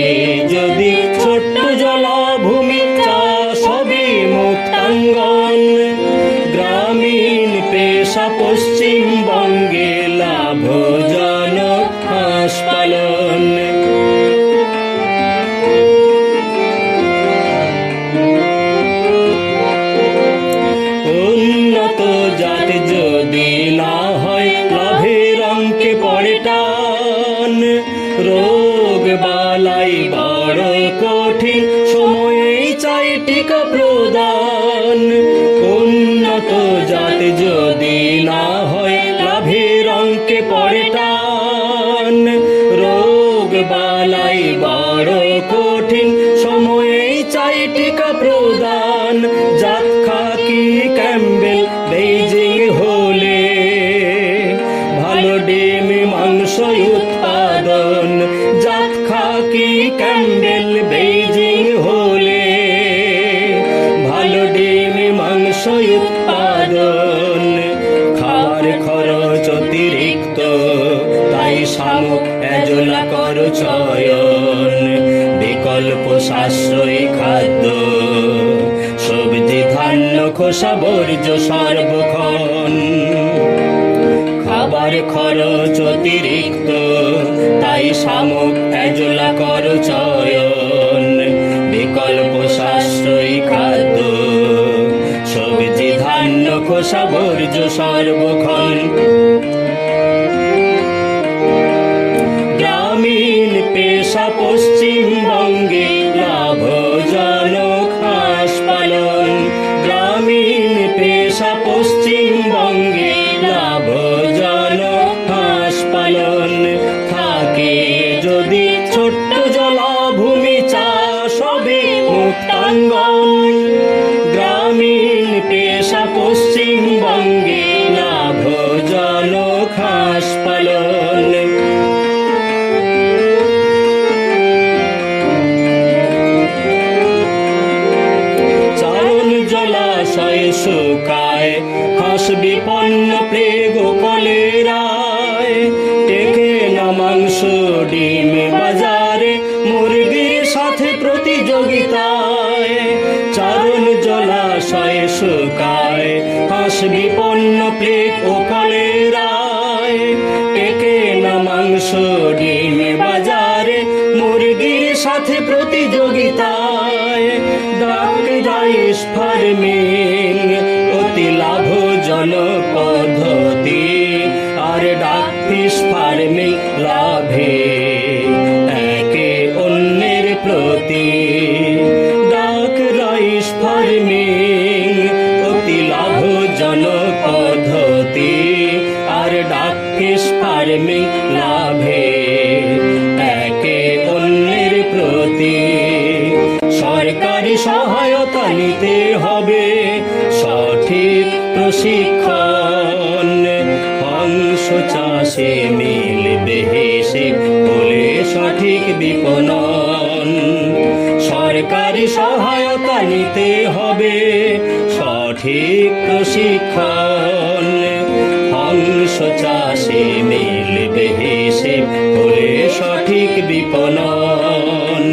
যদি ছোট্ট জলাভূমি, চাষ হবে মুক্তাঙ্গন। গ্রামীণ পেশা পশ্চিমবঙ্গে লাভজনক হাঁস পালন। উন্নত জাত যদি না হয় লাভের অঙ্কে পড়ে টান। রোগ বালাই বড় কঠিন, সময়েই চাই টিকা প্রদান। উন্নত জাত যদি না হয় লাভের অঙ্কে পড়ে টান। রোগ বালাই বড় কঠিন, সময়েই চাই টিকা প্রদান। জাত খাকি ক্যাম্বেল বেইজিং হলে ভালো ডিম মাংস উৎপাদন। জাত খাকি ক্যাম্বেল বেইজিং হলে ভালো ডিম মাংস উৎপাদন। খাওয়ার খরচ অতিরিক্ত, তাই শামুক এজলা কর চয়ন। বিকল্প সাশ্রয়ী খাদ্য, সবজি ধান্য খোসা বর্জ্য সর্বক্ষণ। খাবার খরচ অতিরিক্ত, তাই শামুক এজলা কর চয়ন। বিকল্প নেশা বর্জ সর্বক্ষণ। গ্রামীণ পেশা পশ্চিমবঙ্গে লাভজনক হাঁস পালন। গ্রামীণ পেশা পশ্চিমবঙ্গে লাভজনক হাঁস পালন। থাকে যদি ছোট্ট জলাভূমি, চাষ হবে মুক্তাঙ্গন। গ্রামীণ পেশা পশ্চিমবঙ্গে লাভজনক হাঁস পালন। জলাশয় শুকায়, হাঁস বিপন্ন প্লেগ ও কলেরায়। টেকে না মাংস ডিম বাজারে, মুরগির সাথে প্রতিযোগিতায়। চারণ জলাশয় শুকায়, হাঁস বিপন্ন প্লেগ ও কলেরায়। টেকে না মাংস ডিম বাজারে, মুরগির সাথে প্রতিযোগিতায়। ডাক রাইস ফার্মিং অতি লাভজনক পদ্ধতি, আর ডাক ফিশ ফার্মিং লাভে একে অন্যের প্রতি। ডাক রাইস ফার্মিং অতি লাভজনক পদ্ধতি, আর ডাক ফিশ ফার্মিং লাভে একে অন্যের প্রতি। সরকারি সহায়তা নিতে হবে, সঠিক প্রশিক্ষণ। হাঁস চাষে মিলবে হিসেব, হলে সঠিক বিপণন। সরকারি সহায়তা নিতে হবে, সঠিক প্রশিক্ষণ। হাঁস চাষে মিলবে হিসেব, হলে সঠিক বিপণন।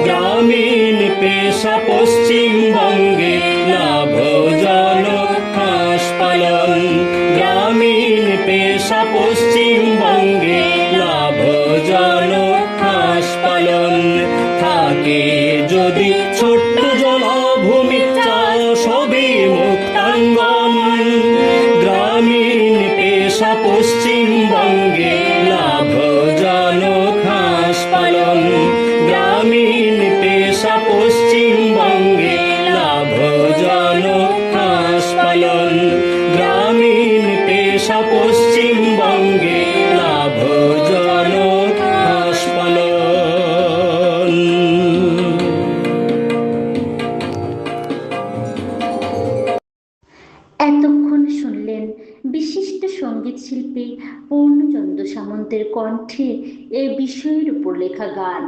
গ্রামীণ পেশা পশ্চিমবঙ্গে লাভজনক হাঁস পালন। গ্রামীণ পেশা পশ্চিমবঙ্গে লাভজনক হাঁস পালন। থাকে যদি ছোট্ট জলাভূমি, চাষ হবে মুক্তাঙ্গন। গ্রামীণ পেশা পশ্চিমবঙ্গে লাভজনক হাঁস পালন। গ্রামীণ পেশা পশ্চিমবঙ্গে লাভজনক হাঁস পালন। গ্রামীণ পেশা পশ্চিমবঙ্গে লাভজনক হাঁস পালন। এতক্ষণ শুনলেন বিশিষ্ট সঙ্গীত শিল্পী পূর্ণচন্দ্র সামন্তের কণ্ঠে এই বিষয়ের উপর লেখা গান।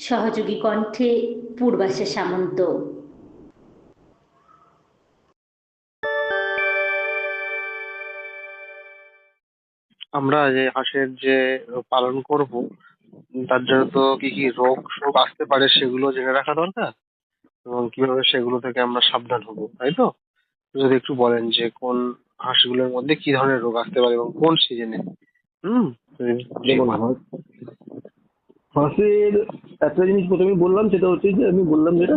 সহযোগী কণ্ঠে পূর্বাশা সামন্ত। আমরা যে হাঁসের যে পালন করব, তার জন্য তো কি কি রোগ শোক আসতে পারে সেগুলো জেনে রাখা দরকার, এবং কিভাবে সেগুলো থেকে আমরা সাবধান হব, তাই তো? যদি একটু বলেন যে কোন হাঁসগুলোর মধ্যে কি ধরনের রোগ আসতে পারে এবং কোন সিজনে। দেখুন, হাঁসের একটা জিনিস প্রথমে বললাম, সেটা হচ্ছে যে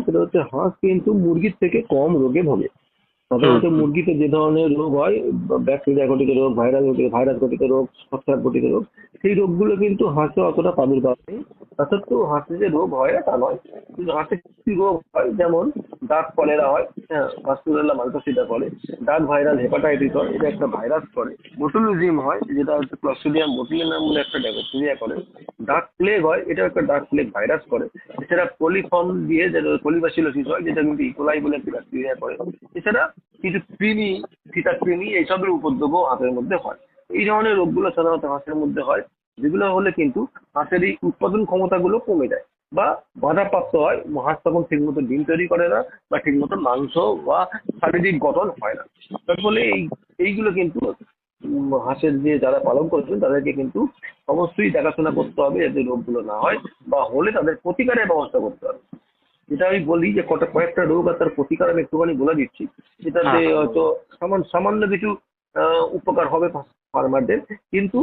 সেটা হচ্ছে হাঁস কিন্তু মুরগির থেকে কম রোগে ভোগে। সাধারণত মুরগিতে যে ধরনের রোগ হয়, ব্যাকটেরিয়া ঘটিত রোগ, ভাইরাস ঘটিত রোগ, ছত্রাক ঘটিত রোগ, সেই রোগগুলো কিন্তু হাঁসে অতটা প্রাদুর্ভাব নেই। তা সত্ত্বেও হাঁসে যে রোগ হয় না তা নয়, কিন্তু হাঁসে কিছু রোগ হয়, যেমন ডাক কলেরা হয়, পাস্তুরেলা মাল্টোসিডা করে, ডাক ভাইরাল হেপাটাইটিস হয়, এটা একটা ভাইরাস করে, বোটুলিজম হয়, যেটা হচ্ছে ক্লস্ট্রিডিয়াম বোটুলিনাম বলে একটা ব্যাকটেরিয়া করে, ডাক প্লেগ হয়, এটা একটা ডাক প্লেগ ভাইরাস করে। এছাড়া পলিফর্ম দিয়ে যেটা পলিবাসিলোসিস হয়, যেটা কিন্তু ইকোলাই বলে একটা ব্যাকটেরিয়া করে। এছাড়া কিছু কৃমি, ফিটা কৃমি, এইসবের উপদ্রবও হাঁসের মধ্যে হয়। এই ধরনের রোগগুলো সাধারণত হাঁসের মধ্যে হয়, যেগুলো হলে কিন্তু হাঁসের এই উৎপাদন ক্ষমতাগুলো কমে যায় বা বাধাপ্রাপ্ত হয়। হাঁস তখন ঠিকমতো ডিম তৈরি করে না, বা ঠিকমতো মাংস বা শারীরিক গঠন হয় না। তার ফলে এইগুলো কিন্তু হাঁসের যে যারা পালন করছেন তাদেরকে কিন্তু অবশ্যই দেখাশোনা করতে হবে, যাতে রোগগুলো না হয়, বা হলে তাদের প্রতিকারের ব্যবস্থা করতে হবে। যেটা আমি বলি যে কয়েকটা রোগ আর তার প্রতিকার আমি একটুখানি বলে দিচ্ছি, যেটাতে হয়তো সামান্য কিছু উপকার হবে ফার্মারদের। কিন্তু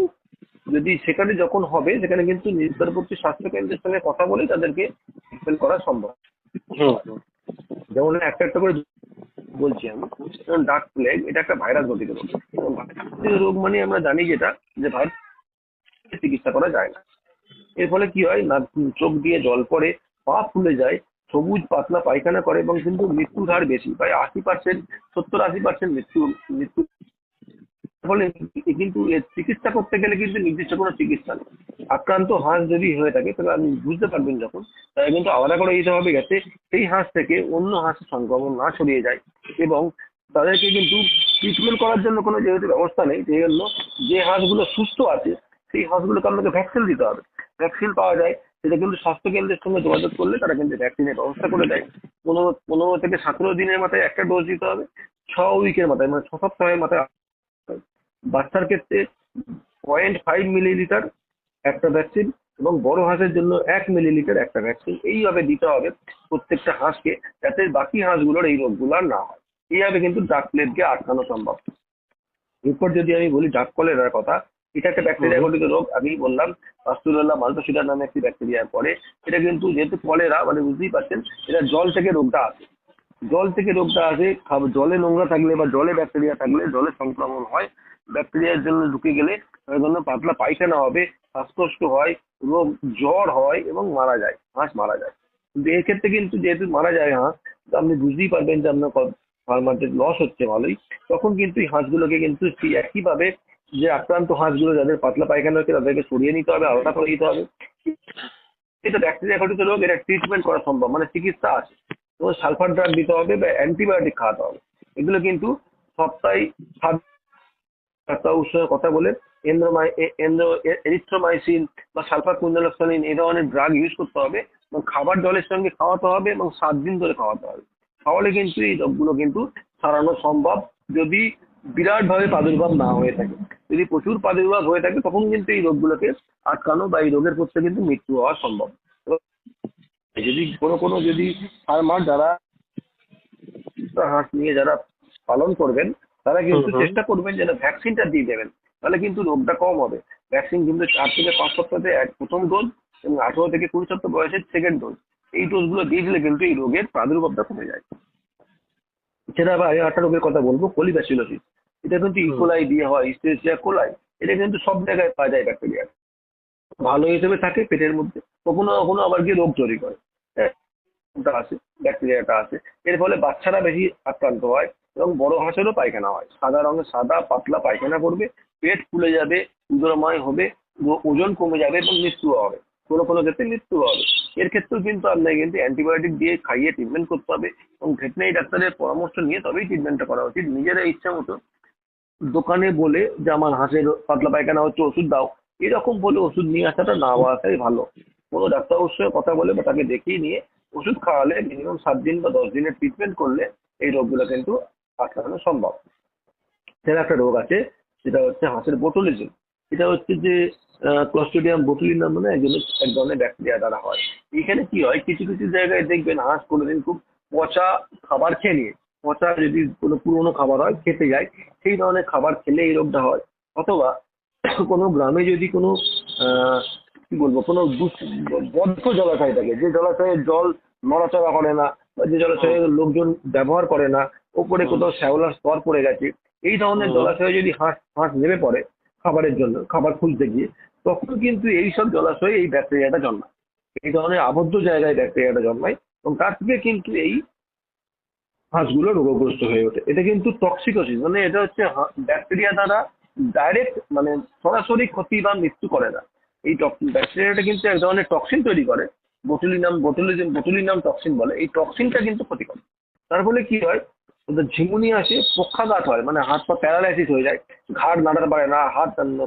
যদি সেখানে যখন হবে, সেখানে কিন্তু নিকটবর্তী স্বাস্থ্য কেন্দ্রের সঙ্গে কথা বলে তাদেরকে ট্রিটমেন্ট করা সম্ভব। যেমন একটা একটা করে বলছি আমি। যেমন ডাক প্লেগ, এটা একটা ভাইরাস ঘটিত রোগ। এবং ভাইরাস ঘটিত রোগ মানে আমরা জানি যেটা, যে ভাইরাস চিকিৎসা করা যায় না। এর ফলে কি হয় না, চোখ দিয়ে জল পড়ে, পা ফুলে যায়, সবুজ পাতলা পায়খানা করে, এবং কিন্তু মৃত্যুর হার বেশি, প্রায় 80%, 70-80% মৃত্যু। ফলে কিন্তু এর চিকিৎসা করতে গেলে কিন্তু নির্দিষ্ট কোনো চিকিৎসা নেই। আক্রান্ত হাঁস যদি হয়ে থাকে তাহলে আপনি বুঝতে পারবেন যখন, তাহলে কিন্তু আলাদা করে দিতে হবে যাতে সেই হাঁস থেকে অন্য হাঁসের সংক্রমণ না ছড়িয়ে যায়। এবং তাদেরকে কিন্তু ট্রিটমেন্ট করার জন্য কোনো যেহেতু ব্যবস্থা নেই, সেই জন্য যে হাঁসগুলো সুস্থ আছে সেই হাঁসগুলোকে আপনাকে ভ্যাকসিন দিতে হবে। ভ্যাকসিন পাওয়া যায়, সেটা কিন্তু স্বাস্থ্য কেন্দ্রের সঙ্গে যোগাযোগ করলে তারা কিন্তু ভ্যাকসিনের ব্যবস্থা করে দেয়। 15 থেকে 17 দিনের মাথায় একটা ডোজ দিতে হবে, 6 উইকের মাথায়, মানে 6 সপ্তাহের মাথায়। বাচ্চার ক্ষেত্রে 0.5 মিলিলিটার একটা ভ্যাকসিন, এবং বড় হাঁসের জন্য 1 মিলিলিটার একটা ভ্যাকসিন, এইভাবে দিতে হবে প্রত্যেকটা হাঁসকে, যাতে বাকি হাঁসগুলোর এই রোগগুলো আর না হয়। এইভাবে কিন্তু ডাক প্লেগকে আটকানো সম্ভব। এরপর যদি আমি বলি ডাক কলেরার কথা, এটা একটা ব্যাকটেরিয়া ঘটিত রোগ। আগেই বললাম, পাস্তুরেলা মাল্টোসিডা নামে একটি ব্যাকটেরিয়ার পরে। এটা কিন্তু যেহেতু কলেরা, মানে বুঝতেই পারছেন, এটা জল থেকে রোগটা আসে। জল থেকে রোগটা আসে, জলে নোংরা থাকলে বা জলে ব্যাকটেরিয়া থাকলে জলে সংক্রমণ হয়। ব্যাকটেরিয়ার জন্য ঢুকে গেলে তার জন্য পাতলা পায়খানা হবে, শ্বাসকষ্ট হয়, রোগ জ্বর হয়, এবং মারা যায়, হাঁস মারা যায়। কিন্তু এক্ষেত্রে কিন্তু যেহেতু মারা যায় হাঁস, তো আপনি বুঝতেই পারবেন যে আপনার ফার্মারদের লস হচ্ছে ভালোই। তখন কিন্তু এই হাঁসগুলোকে কিন্তু সেই একইভাবে, যে আক্রান্ত হাঁসগুলো যাদের পাতলা পায়খানা হচ্ছে তাদেরকে সরিয়ে নিতে হবে, আলাদা করে দিতে হবে। এটা ব্যাকটেরিয়া ঘটিত রোগ, এটা ট্রিটমেন্ট করা সম্ভব, মানে চিকিৎসা আছে। তো সালফার ড্রাগ দিতে হবে বা অ্যান্টিবায়োটিক খাওয়াতে হবে। এগুলো কিন্তু সপ্তাহে 7 ডাক্তারবাবুর সঙ্গে কথা বলে এরিথ্রোমাইসিন বা সালফার কুইনোলোক্সানিন এই ধরনের ড্রাগ ইউজ করতে হবে, এবং খাবার জলের সঙ্গে খাওয়াতে হবে, এবং 7 দিন ধরে খাওয়াতে হবে। তাহলে কিন্তু এই রোগগুলো কিন্তু সারানো সম্ভব, যদি বিরাটভাবে প্রাদুর্ভাব না হয়ে থাকে। যদি প্রচুর প্রাদুর্ভাব হয়ে থাকে তখন কিন্তু এই রোগগুলোকে আটকানো বা এই রোগের করতে কিন্তু মৃত্যু হওয়া সম্ভব। যদি কোনো যদি ফার্মার যারা হাঁস নিয়ে যারা পালন করবেন, তারা কিন্তু চেষ্টা করবেন যেন ভ্যাকসিনটা দিয়ে দেবেন, তাহলে কিন্তু রোগটা কম হবে। ভ্যাকসিন কিন্তু 4 থেকে 5 সপ্তাহে প্রথম ডোজ, এবং 18 থেকে 20 সপ্তাহ বয়সের সেকেন্ড ডোজ, এই ডোজগুলো দিয়ে দিলে কিন্তু এই রোগের প্রাদুর্ভাবটা কমে যায়। এছাড়া আবার আমি একটা রোগের কথা বলবো, কোলিব্যাসিলোসিস। এটা কিন্তু ইকোলাই দিয়ে হয়, ইস্টেরিসিয়া কোলাই। এটা কিন্তু সব জায়গায় পাওয়া যায় ব্যাকটেরিয়া, ভালো হিসেবে থাকে পেটের মধ্যে, কখনো কখনো আবার গিয়ে রোগ তৈরি করে। হ্যাঁ, আসে, ব্যাকটেরিয়াটা আসে। এর ফলে বাচ্চারা বেশি আক্রান্ত হয়, এবং বড় হাঁসেরও পায়খানা হয়। সাদা রঙের সাদা পাতলা পায়খানা করবে, পেট ফুলে যাবে, উদরময় হবে, ওজন কমে যাবে, এবং মৃত্যু হবে। কোনো কোনো ক্ষেত্রে মৃত্যু হবে। এর ক্ষেত্রেও কিন্তু আপনাকে কিন্তু অ্যান্টিবায়োটিক দিয়ে খাইয়ে ট্রিটমেন্ট করতে হবে, এবং ভেটেরিনারি ডাক্তারের পরামর্শ নিয়ে তবেই ট্রিটমেন্টটা করা উচিত। নিজেরা ইচ্ছা মতো দোকানে বলে যে আমার হাঁসের পাতলা পায়খানা হচ্ছে, ওষুধ দাও, এরকম বলে ওষুধ নিয়ে আসাটা না আসাই ভালো। কোনো ডাক্তারবাবুর সঙ্গে কথা বলে বা তাকে দেখিয়ে নিয়ে ওষুধ খাওয়ালে, মিনিমাম 7 দিন বা 10 দিনের ট্রিটমেন্ট করলে এই রোগগুলো কিন্তু আটকানো সম্ভব। সেটা একটা রোগ আছে, সেটা হচ্ছে হাঁসের বোটুলিজম। এটা হচ্ছে যে ক্লস্ট্রিডিয়াম বোটুলিনাম মানে এক ধরনের ব্যাকটেরিয়া দ্বারা হয়। এখানে কি হয়, কিছু কিছু জায়গায় দেখবেন হাঁস কোনোদিন খুব পচা খাবার খেয়ে নিয়ে, পচা যদি কোনো পুরোনো খাবার হয় খেতে যায়, সেই ধরনের খাবার খেলে এই রোগটা হয়। অথবা কোনো গ্রামে যদি কোনো কি বলবো, কোনো বদ্ধ জলাশয় থাকে, যে জলাশয়ের জল নড়াচড়া করে না, বা যে জলাশয়ে লোকজন ব্যবহার করে না, ওপরে কোথাও শ্যাওলার স্তর পড়ে গেছে, এই ধরনের জলাশয়ে যদি হাঁস নেমে পড়ে খাবারের জন্য, খাবার খুঁজতে গিয়ে, তখন কিন্তু এইসব জলাশয়ে এই ব্যাকটেরিয়াটা জন্মায়। এই ধরনের আবদ্ধ জায়গায় ব্যাকটেরিয়াটা জন্মায়, এবং তার থেকে কিন্তু এই হাঁসগুলো রোগগ্রস্ত হয়ে ওঠে। এটা কিন্তু টক্সিকোসিস, মানে এটা হচ্ছে ব্যাকটেরিয়া দ্বারা ডাইরেক্ট, মানে সরাসরি ক্ষতি বা মৃত্যু করে না। এই ব্যাকটেরিয়াটা কিন্তু এক ধরনের টক্সিন তৈরি করে, বোটুলিনাম টক্সিন বলে। এই টক্সিনটা কিন্তু ক্ষতি করে। তার ফলে কি হয়, ওদের ঝিমুনি আসে, পক্ষাঘাত হয়, মানে হাত পা প্যারালাইসিস হয়ে যায়, ঘাড় নাড়াতে পারে না,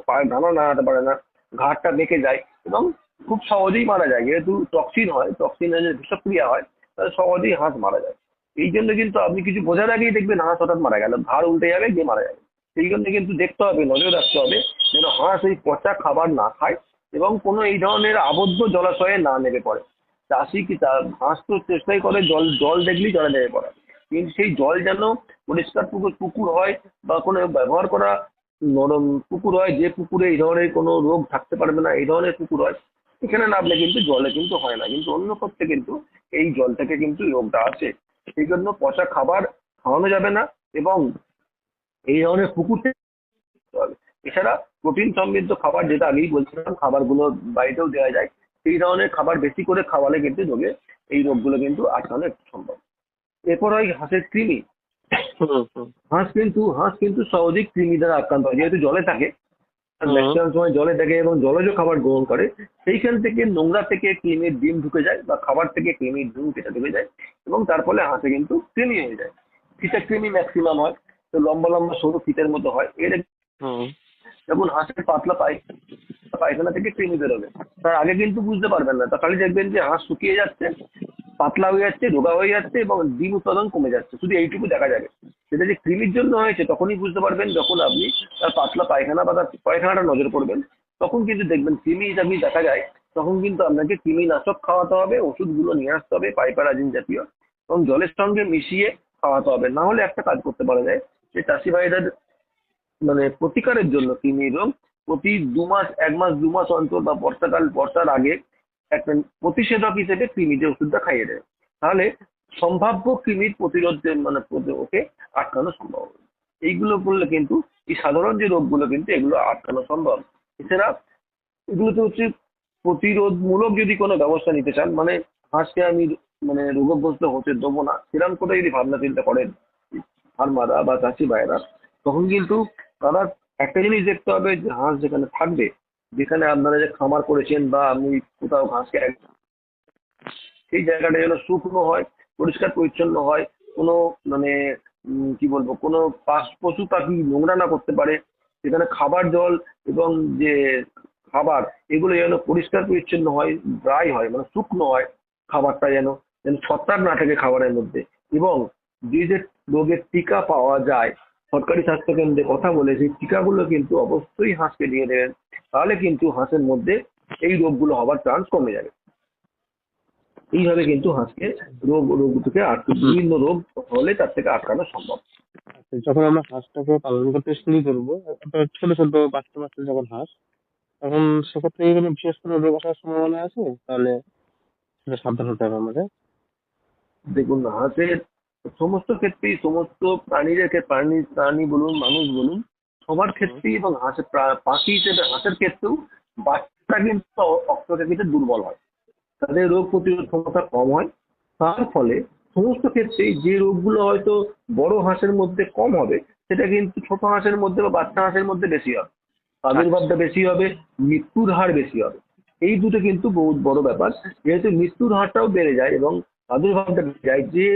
পায়ের ডানা নাড়াতে পারে না, ঘাড়টা বেঁকে যায়, এবং খুব সহজেই মারা যায়। যেহেতু টক্সিন হয়, টক্সিনের যে বিষক্রিয়া হয়, তাহলে সহজেই হাঁস মারা যায়। এই জন্য কিন্তু আপনি কিছু বোঝার আগেই দেখবেন হাঁস হঠাৎ মারা গেল, ঘাড় উল্টে যাবে, গিয়ে মারা যাবে। সেই জন্য কিন্তু দেখতে হবে, নজর রাখতে হবে যেন হাঁস এই পচা খাবার না খায়, এবং কোনো এই ধরনের আবদ্ধ জলাশয়ে না নেমে পড়ে। চাষি কি হাঁস তো চেষ্টাই করে জল দেখলেই জলে নেমে পড়ে, কিন্তু সেই জল যেন পরিষ্কার পুকুর হয়, বা কোনো ব্যবহার করা নরম পুকুর হয়, যে পুকুরে এই ধরনের কোনো রোগ থাকতে পারবে না, এই ধরনের পুকুর হয়, এখানে নামলে কিন্তু জলে কিন্তু হয় না। কিন্তু অন্য ক্ষেত্রে কিন্তু এই জল থেকে কিন্তু রোগটা আসে। সেই জন্য পচা খাবার খাওয়ানো যাবে না, এবং এই ধরনের পুকুর থেকে খেতে হবে। এছাড়া প্রোটিন সমৃদ্ধ খাবার, যেটা আগেই বলছিলাম, খাবারগুলো বাড়িতেও দেওয়া যায়, সেই ধরনের খাবার বেশি করে খাওয়ালে কিন্তু এই রোগগুলো কিন্তু আটকানো একটু সম্ভব। এরপর হয় হাঁসের কৃমি। হুম হুম হাঁস কিন্তু সহজেই কৃমি দ্বারা আক্রান্ত হয়, যেহেতু জলে থাকে, হুম ম্যাক্সিমাম সময় জলে থাকে এবং জলজ খাবার গ্রহণ করে। সেইখান থেকে নোংরা থেকে কৃমির ডিম ঢুকে যায়, বা খাবার থেকে কৃমির ডিম কেটে ঢুকে যায়, এবং তার ফলে হাঁসে কিন্তু কৃমি হয়ে যায়। ফিটের কৃমি ম্যাক্সিমাম হয়, তো লম্বা লম্বা সরু ফিটের মতো হয়। এর হুম যেমন হাঁসের পাতলা পায়খানা থেকে কৃমি বেরোবে, তার আগে কিন্তু বুঝতে পারবেন না, তা খালি দেখবেন যে হাঁস শুকিয়ে যাচ্ছে, পাতলা হয়ে যাচ্ছে, রোগা হয়ে যাচ্ছে, এবং ডিম উৎপাদন কমে যাচ্ছে, শুধু এইটুকু দেখা যাবে। সেটা যে কৃমির জন্য হয়েছে তখনই বুঝতে পারবেন, যখন আপনি তার পাতলা পায়খানা বা তার পায়খানাটা নজর করবেন, তখন কিন্তু দেখবেন কৃমি যদি দেখা যায়, তখন কিন্তু আপনাকে কৃমিনাশক খাওয়াতে হবে, ওষুধগুলো নিয়ে আসতে হবে পাইপারাজিন জাতীয়, এবং জলের সঙ্গে মিশিয়ে খাওয়াতে হবে। না হলে একটা কাজ করতে পারা যায়, যে চাষি ভাইদের মানে প্রতিকারের জন্য কৃমির রোগ প্রতি 2 মাস, 1 মাস 2 মাস অন্তর, বা বর্ষার আগে একটা প্রতিষেধক হিসেবে কৃমির ওষুধটা খাইয়ে দেবে। তাহলে সম্ভাব্য কৃমির ওকে আটকানো সম্ভব হবে। এইগুলো করলে কিন্তু এই সাধারণ যে রোগগুলো কিন্তু এগুলো আটকানো সম্ভব। এছাড়া এগুলোতে হচ্ছে প্রতিরোধমূলক যদি কোনো ব্যবস্থা নিতে চান, মানে হাঁসকে আমি রোগগ্রস্ত হতে দেবো না, সেরকম করে যদি ভাবনা চিন্তা করেন ফার্মাররা বা চাষি ভাইয়েরা, তখন কিন্তু তারা একটা জিনিস দেখতে হবে, যে হাঁস যেখানে থাকবে, যেখানে আপনারা যে খামার করেছেন বা আপনি কোথাও ঘাসকে সেই জায়গাটা যেন শুকনো হয়, পরিষ্কার পরিচ্ছন্ন হয়, কোনো মানে কি বলবো, কোনো পশু পাখি নোংরা না করতে পারে, সেখানে খাবার জল এবং যে খাবার এগুলো যেন পরিষ্কার পরিচ্ছন্ন হয়, ড্রাই হয়, মানে শুকনো হয়, খাবারটা যেন যেন ছত্রাক না থাকে খাবারের মধ্যে। এবং যে রোগের টিকা পাওয়া যায়, সরকারি স্বাস্থ্য কেন্দ্রে কথা বলে সেই টিকাগুলো কিন্তু অবশ্যই হাঁসকে দিয়ে দেবেন, তাহলে কিন্তু হাঁসের মধ্যে এই রোগগুলো হওয়ার চান্স কমে যাবে। এইভাবে কিন্তু হাঁসকে রোগ থেকে বিভিন্ন রোগ হলে তার থেকে আটকানো সম্ভব। আচ্ছা, যখন আমরা হাঁসটাকে পালন করতে শুরু করবো, একটা ছোট ছোট বাচ্চা বাচ্চা যখন হাঁস, তখন সেক্ষেত্রে কি কোনো বিশেষ কোনো রোগ আসার সম্ভাবনা আছে? তাহলে সেটা সাবধান হতে হবে আমাদের। দেখুন, হাঁসের সমস্ত ক্ষেত্রেই, সমস্ত প্রাণী বলুন, মানুষ বলুন, সবার ক্ষেত্রেই, এবং পাখি হিসেবে হাঁসের ক্ষেত্রেও বাচ্চা কিন্তু অপেক্ষাকৃত দুর্বল হয়, তাদের রোগ প্রতিরোধ ক্ষমতা কম হয়। তার ফলে সমস্ত ক্ষেত্রেই যে রোগগুলো হয়তো বড় হাঁসের মধ্যে কম হবে, সেটা কিন্তু ছোট হাঁসের মধ্যে বা বাচ্চা হাঁসের মধ্যে বেশি হবে, প্রাদুর্ভাবটা বেশি হবে, মৃত্যুর হার বেশি হবে। এই দুটো কিন্তু বহুত বড় ব্যাপার, যেহেতু মৃত্যুর হারটাও বেড়ে যায় এবং প্রাদুর্ভাবটা বেড়ে যায়, যে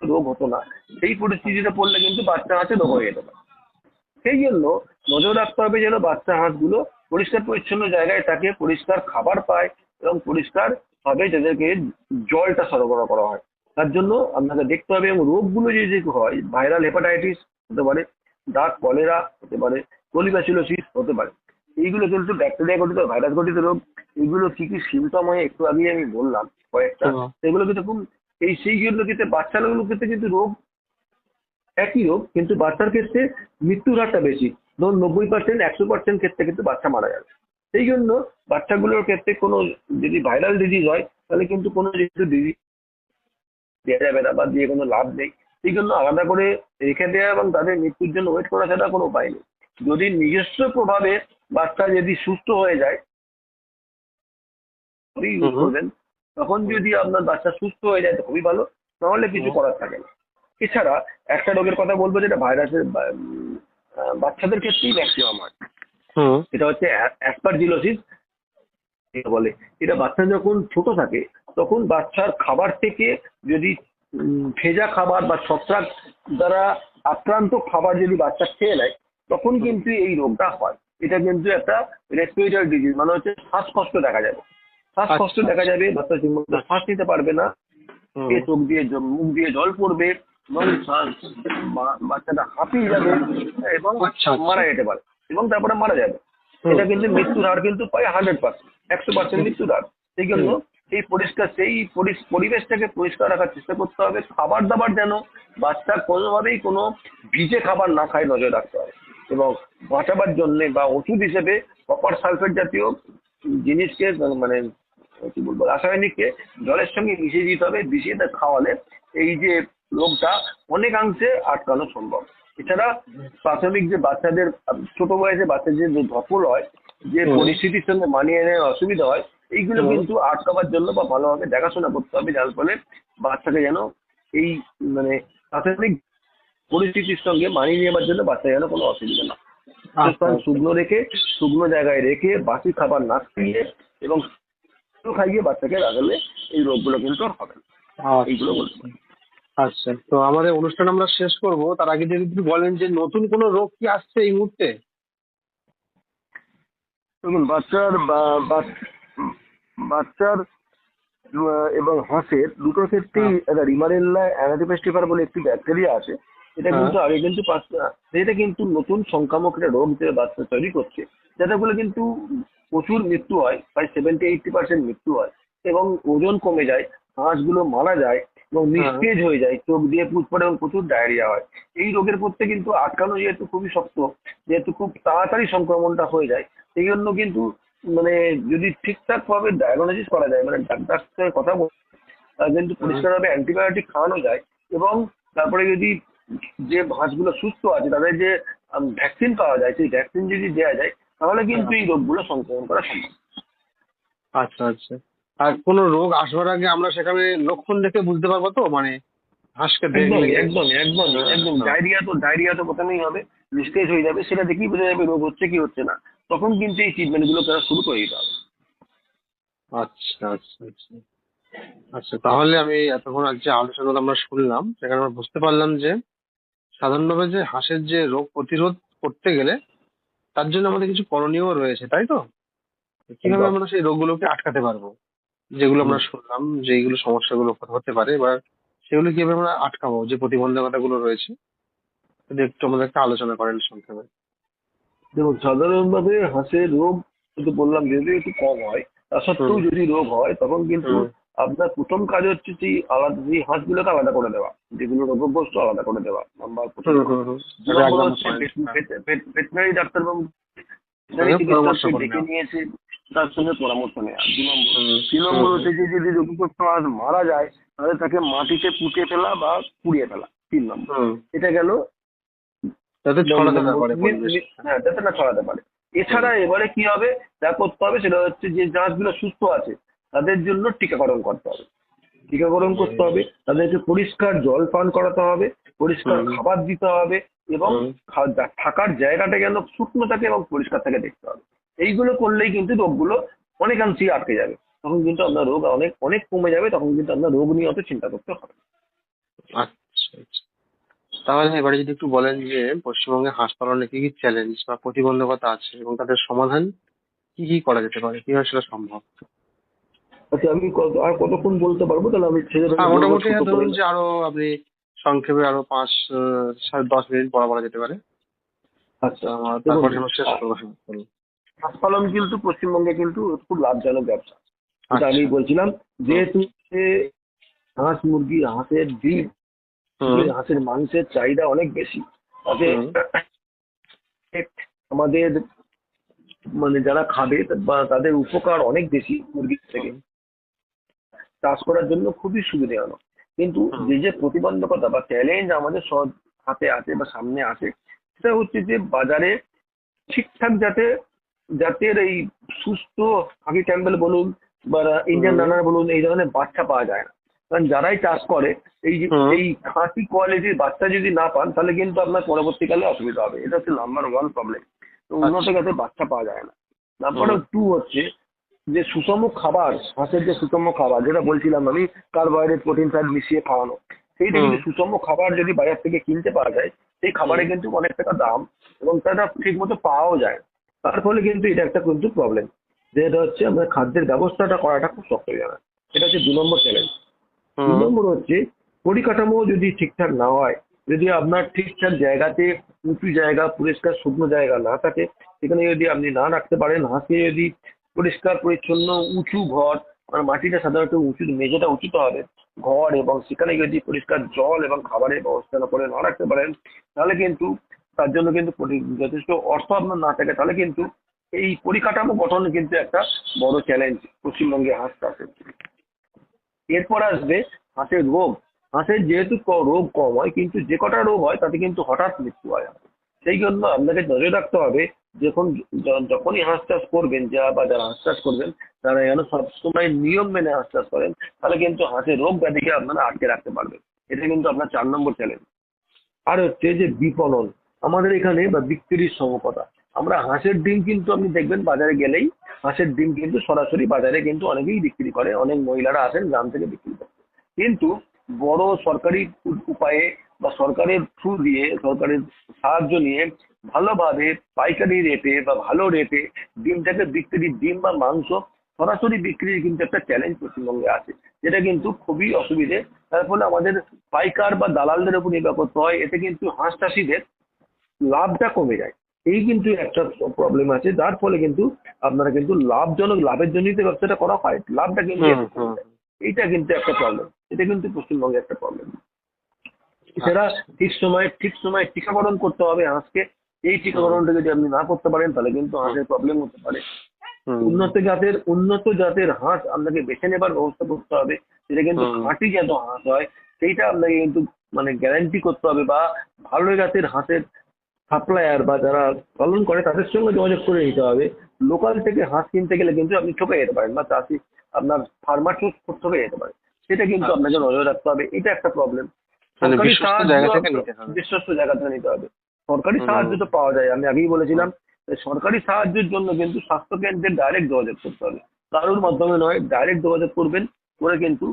রোগ হতো না, সেই পরিস্থিতিতে পড়লে কিন্তু বাচ্চা হাঁসে রোগ হয়ে যেতে পারে। সেই জন্য নজর রাখতে হবে যেন বাচ্চা হাঁসগুলো পরিষ্কার পরিচ্ছন্ন জায়গায় থাকে, পরিষ্কার খাবার পায়, এবং পরিষ্কার ভাবে তাদেরকে জলটা সরবরাহ করা হয়। তার জন্য আপনাকে দেখতে হবে, এবং রোগগুলো যে হয়, ভাইরাল হেপাটাইটিস হতে পারে, ডাক কলেরা হতে পারে, পলিব্যাসিলোসিস হতে পারে, এইগুলো কিন্তু ব্যাকটেরিয়া গঠিত, ভাইরাস গঠিত রোগ। এইগুলো কি কি সিমটম হয় একটু আগে আমি বললাম কয়েকটা, সেগুলো কিন্তু খুব সেইগুলো ক্ষেত্রে বাচ্চাগুলোর ক্ষেত্রে কিন্তু রোগ একই রোগ, কিন্তু বাচ্চার ক্ষেত্রে মৃত্যুর হারটা বেশি। ধরুন 90%, 100% ক্ষেত্রে কিন্তু বাচ্চা মারা যাবে। সেই জন্য বাচ্চাগুলোর ক্ষেত্রে কোনো যদি ভাইরাল ডিজিজ হয়, তাহলে কিন্তু কোনো ডিজিজ দেওয়া যাবে না, বা দিয়ে কোনো লাভ নেই। সেই জন্য আলাদা করে রেখে দেওয়া এবং তাদের মৃত্যুর জন্য ওয়েট করা ছাড়া কোনো উপায় নেই। যদি নিজস্ব প্রভাবে বাচ্চা যদি সুস্থ হয়ে যায় ইউজ করবেন, তখন যদি আপনার বাচ্চা সুস্থ হয়ে যায় তো খুবই ভালো, নাহলে কিছু করার থাকে না। এছাড়া একটা রোগের কথা বলবো, যেটা ভাইরাসের বাচ্চাদের ক্ষেত্রেই ম্যাক্সিমাম হয়, এটা হচ্ছে অ্যাসপারজিলোসিস বলে। এটা বাচ্চা যখন ছোট থাকে, তখন বাচ্চার খাবার থেকে যদি ভেজা খাবার বা ছত্রাক দ্বারা আক্রান্ত খাবার যদি বাচ্চা খেয়ে নেয়, তখন কিন্তু এই রোগটা হয়। এটা কিন্তু একটা রেসপিরেটরি ডিজিজ, মানে হচ্ছে শ্বাসকষ্ট দেখা যাবে, শ্বাসকষ্ট দেখা যাবে, বাচ্চা ঠিকমতো শ্বাস নিতে পারবে না, চোখ দিয়ে মুখ দিয়ে জল পড়বে, এবং বাচ্চাটা হাঁপিয়ে যাবে এবং মারা যেতে পারে, এবং তারপরে মারা যাবে। এটা কিন্তু মৃত্যুর হার কিন্তু প্রায় 100%, 100% মৃত্যুর হার। সেই জন্য পরিবেশটাকে পরিষ্কার রাখার চেষ্টা করতে হবে। খাবার দাবার যেন বাচ্চা কোনোভাবেই কোনো ভিজে খাবার না খায় নজর রাখতে হবে, এবং বাঁচাবার জন্য বা ওষুধ হিসেবে কপার সালফেট জাতীয় জিনিসকে কি বলবো, রাসায়নিককে জলের সঙ্গে মিশিয়ে দিতে হবে, মিশিয়ে তা খাওয়ালে এই যে রোগটা অনেকাংশে আটকানো সম্ভব। এছাড়া প্রাথমিক যে বাচ্চাদের, ছোট বয়সে বাচ্চাদের যে ধকল হয়, যে পরিস্থিতির সঙ্গে মানিয়ে নেওয়ার অসুবিধা হয়, এইগুলো কিন্তু আটকাবার জন্য বা ভালোভাবে দেখাশোনা করতে হবে, যার ফলে বাচ্চাকে যেন এই মানে প্রাথমিক পরিস্থিতির সঙ্গে মানিয়ে নেওয়ার জন্য বাচ্চা যেন কোনো অসুবিধা না। শুকনো জায়গায় রেখে বাসি খাবার না খাইয়ে এবং খাইয়ে বাচ্চাকে রাখলে এই রোগগুলো কিন্তু আর হবে না। এইগুলো বলতে পারি। আচ্ছা, তো আমাদের অনুষ্ঠান আমরা শেষ করব, তার আগে যদি একটু বলেন যে নতুন কোনো রোগ কি আসছে এই মুহূর্তে? দেখুন, বাচ্চার এবং হাঁসের দুটোর ক্ষেত্রেই একটা রিমারেল্লা অ্যানাটিপেস্টিফার বলে একটি ব্যাকটেরিয়া আছে। এটা কিন্তু আগে কিন্তু এটা কিন্তু নতুন সংক্রামক একটা রোগ হিসেবে বাচ্চা তৈরি করছে, যাতে বলে কিন্তু প্রচুর মৃত্যু হয়, প্রায় 70-80% মৃত্যু হয় এবং ওজন কমে যায়, হাঁসগুলো মারা যায় এবং নিস্তেজ হয়ে যায়, চোখ দিয়ে পুজ পড়ে এবং প্রচুর ডায়রিয়া হয়। এই রোগের করতে কিন্তু আটকানো যেহেতু খুবই শক্ত, যেহেতু খুব তাড়াতাড়ি সংক্রমণটা হয়ে যায়, সেই জন্য কিন্তু মানে যদি ঠিকঠাক ভাবে ডায়াগনোসিস করা যায়, মানে ডাক্তার সাথে কথা বলে কিন্তু পরিষ্কারভাবে অ্যান্টিবায়োটিক খাওয়ানো যায় এবং তারপরে যদি যে হাঁসগুলো সুস্থ আছে তাদের যে ভ্যাকসিন পাওয়া যায়, সেই ভ্যাকসিন যদি দেওয়া যায় তাহলে কিন্তু এই রোগগুলো সংক্রমণ করা সম্ভব। আচ্ছা আচ্ছা, আর কোনো রোগ আসবার আগে আমরা সেখানে লক্ষণ দেখে বুঝতে পারবো তো, মানে হাঁসকে দেখলে? একদম ডায়রিয়া তো প্রথমেই হবে, নিস্তেজ হয়ে যাবে, সেটা দেখেই বোঝা যাবে রোগ হচ্ছে কি হচ্ছে না, তখন কিন্তু এই ট্রিটমেন্ট গুলো করা শুরু করে দিতে হবে। আচ্ছা আচ্ছা আচ্ছা আচ্ছা, তাহলে আমি এতক্ষণ আজ যে আলোচনা আমরা শুনলাম সেখানে আমরা বুঝতে পারলাম যে সাধারণভাবে যে হাঁসের যে রোগ প্রতিরোধ করতে গেলে তার জন্য আমাদের কিছু করণীয় রয়েছে, তাই তো? কিভাবে আমরা সেই রোগগুলোকে আটকাতে পারবো, যেগুলো আমরা শুনলাম, যেগুলো সমস্যাগুলো হতে পারে, এবার সেগুলো কিভাবে আমরা আটকাবো, যে প্রতিবন্ধকতাগুলো রয়েছে, যদি একটু আমাদেরকে আলোচনা করেন সংক্ষেপে। দেখুন, সাধারণভাবে হাঁসের রোগ কিন্তু বললাম যদি একটু কম হয়, তা সত্ত্বেও যদি রোগ হয় তখন কিন্তু আপনার প্রথম কাজ হচ্ছে সেই আলাদা, সেই হাঁসগুলোকে আলাদা করে দেওয়া, যেগুলো রোগগ্রস্ত আলাদা করে দেওয়া নাম্বার প্রথম। ভেটেরিনারি ডাক্তারবাবু ডেকে নিয়েছে, তার সঙ্গে পরামর্শ নেওয়া 2 নম্বর। 3 নম্বর হচ্ছে যে যদি রোগগ্রস্ত হাঁস মারা যায় তাহলে তাকে মাটিতে পুঁতে ফেলা বা পুড়িয়ে ফেলা, 3 নম্বর। এটা গেল যাতে না ছড়াতে পারে। এছাড়া এবারে কি হবে, যা করতে হবে সেটা হচ্ছে যে হাঁসগুলো সুস্থ আছে তাদের জন্য টিকাকরণ করতে হবে, তাদেরকে পরিষ্কার জল পান করাতে হবে, পরিষ্কার খাবার দিতে হবে এবং থাকার জায়গাটা যেন শুকনো থাকে এবং পরিষ্কার থাকে দেখতে হবে। এইগুলো করলেই কিন্তু রোগগুলো অনেকাংশেই আটকে যাবে, তখন কিন্তু আপনার রোগ অনেক অনেক কমে যাবে, তখন কিন্তু আপনার রোগ নিয়ে অত চিন্তা করতে হবে। আচ্ছা আচ্ছা, তাহলে এবারে যদি একটু বলেন যে পশ্চিমবঙ্গে হাঁস পালনে কি কি চ্যালেঞ্জ বা প্রতিবন্ধকতা আছে এবং তাদের সমাধান কি কি করা যেতে পারে, কিভাবে সেটা সম্ভব? আচ্ছা, আমি আর কতক্ষণ বলতে পারবো? তাহলে আমি মোটামুটি ধরুন যে আরো আপনি সংক্ষেপে আরো 5-10 মিনিট বলা যেতে পারে। আচ্ছা, হাঁস পালন কিন্তু পশ্চিমবঙ্গে কিন্তু খুব লাভজনক ব্যবসা। আমি বলছিলাম যেহেতু হাঁস মুরগি, হাঁসের ডিম, হাঁসের মাংসের চাহিদা অনেক বেশি, তাতে আমাদের মানে যারা খাবে বা তাদের উপকার অনেক বেশি মুরগির থেকে, চাষ করার জন্য খুবই সুবিধাজনক। কিন্তু যে প্রতিবন্ধকতা বা চ্যালেঞ্জ আমাদের হাতে আছে বা সামনে আছে, সেটা হচ্ছে যে বাজারে ঠিকঠাক জাতের এই সুস্থ হাগি ক্যাম্বেল বলুন বা ইন্ডিয়ান রানার বলুন, এই ধরনের বাচ্চা পাওয়া যায় না। কারণ যারাই চাষ করে এই খাঁটি কোয়ালিটির বাচ্চা যদি না পান তাহলে কিন্তু আপনার পরবর্তীকালে অসুবিধা হবে। এটা হচ্ছে নাম্বার 1 প্রবলেম। উন্নত জাতের বাচ্চা পাওয়া যায় না। নাম্বার 2 হচ্ছে যে সুষম খাবার, হাঁসের যে সুষম খাবার যেটা বলছিলাম আমি, কার্বোহাইড্রেট প্রোটিন ফ্যাট মিশিয়ে খাওয়ানো, সেইটা যদি সুষম খাবার যদি বাজার থেকে কিনতে পাওয়া যায়, সেই খাবারে কিন্তু অনেক টাকা দাম এবং তারা ঠিক মতো পাওয়াও যায়। তার ফলে কিন্তু এটা একটা কিন্তু প্রবলেম, যেটা হচ্ছে আমাদের খাদ্যের ব্যবস্থাটা করাটা খুব শক্ত হয়ে যাবে। এটা হচ্ছে 2 নম্বর চ্যালেঞ্জ। 3 নম্বর হচ্ছে পরিকাঠামো যদি ঠিকঠাক না হয়, যদি আপনার ঠিকঠাক জায়গাতে উঁচু জায়গা, পরিষ্কার শুকনো জায়গা না থাকে, সেখানে যদি আপনি না রাখতে পারেন হাঁসকে, যদি পরিষ্কার পরিচ্ছন্ন উঁচু ঘর, মানে মাটিটা সাধারণত উঁচু, মেঝেটা উঁচুতে হবে ঘর, এবং সেখানে যদি পরিষ্কার জল এবং খাবারের ব্যবস্থা করে না রাখতে পারেন, তাহলে কিন্তু তার জন্য কিন্তু যথেষ্ট অর্থ আপনার না থাকে, তাহলে কিন্তু এই পরিকাঠামো গঠন কিন্তু একটা বড় চ্যালেঞ্জ পশ্চিমবঙ্গে হাঁস চাষের। এরপর আসবে হাঁসের রোগ। হাঁসের যেহেতু রোগ কম হয়, কিন্তু যে কটা রোগ হয় তাতে কিন্তু হঠাৎ মৃত্যু হয়। সেই জন্য আপনাকে নজর রাখতে হবে, যখনই হাঁস চাষ করবেন বা যারা হাঁস চাষ করবেন তারা যেন সবসময় নিয়ম মেনে হাঁস চাষ করেন, তাহলে কিন্তু হাঁসের রোগ ব্যাধিকে আপনারা আটকে রাখতে পারবেন। এটা কিন্তু আপনার 4 নম্বর চ্যালেঞ্জ। আর হচ্ছে যে বিপণন, আমাদের এখানে বা বিক্রির সমকতা। আমরা হাঁসের ডিম কিন্তু আপনি দেখবেন বাজারে গেলেই হাঁসের ডিম কিন্তু সরাসরি বাজারে কিন্তু অনেকেই বিক্রি করে, অনেক মহিলারা আসেন গ্রাম থেকে বিক্রি করতে। কিন্তু বড় সরকারি উপায়ে বা সরকারের থ্রু দিয়ে, সরকারের সাহায্য নিয়ে ভালোভাবে পাইকারি রেটে বা ভালো রেটে ডিমটাকে ডিম বা মাংস সরাসরি বিক্রির কিন্তু একটা চ্যালেঞ্জ পশ্চিমবঙ্গে আছে, যেটা কিন্তু খুবই অসুবিধে। তার ফলে আমাদের পাইকার বা দালালদের উপর নির্ভর করতে হয়, এতে কিন্তু হাঁস চাষিদের লাভটা কমে যায়। এই কিন্তু একটা প্রবলেম আছে, যার ফলে কিন্তু আপনারা কিন্তু লাভের জন্যই তো ব্যবসাটা করা হয়, লাভটা কিন্তু একটু কমে যায়। এইটা কিন্তু একটা প্রবলেম, এটা কিন্তু পশ্চিমবঙ্গে একটা প্রবলেম। এছাড়া ঠিক সময় টিকাকরণ করতে হবে হাঁসকে। এই টিকাকরণটা যদি আপনি না করতে পারেন তাহলে কিন্তু হাঁসের প্রবলেম হতে পারে। উন্নত জাতের হাঁস আপনাকে বেছে নেবার ব্যবস্থা করতে হবে, যেটা কিন্তু খাঁটি জাত হাঁস হয়, সেইটা আপনাকে কিন্তু মানে গ্যারান্টি করতে হবে। বা ভালো জাতের হাঁসের সাপ্লায়ার বা যারা পালন করে তাদের সঙ্গে যোগাযোগ করে নিতে হবে। লোকাল থেকে হাঁস কিনতে গেলে কিন্তু আপনি ঠকে যেতে পারেন, বা চাষি আপনার ফার্মার ঠকে যেতে পারে। সেটা কিন্তু আপনাকে নজর রাখতে হবে, এটা একটা প্রবলেম। সরকারি সাহায্য বিশ্বস্ত জায়গা থেকে নিতে হবে। সরকারি সাহায্য তো পাওয়া যায়, আমি আগেই বলেছিলাম। সরকারি সাহায্যের জন্য কিন্তু স্বাস্থ্য কেন্দ্রে ডাইরেক্ট যোগাযোগ করতে হবে, কারোর মাধ্যমে নয়। ডাইরেক্ট যোগাযোগ করবেন, করে কিন্তু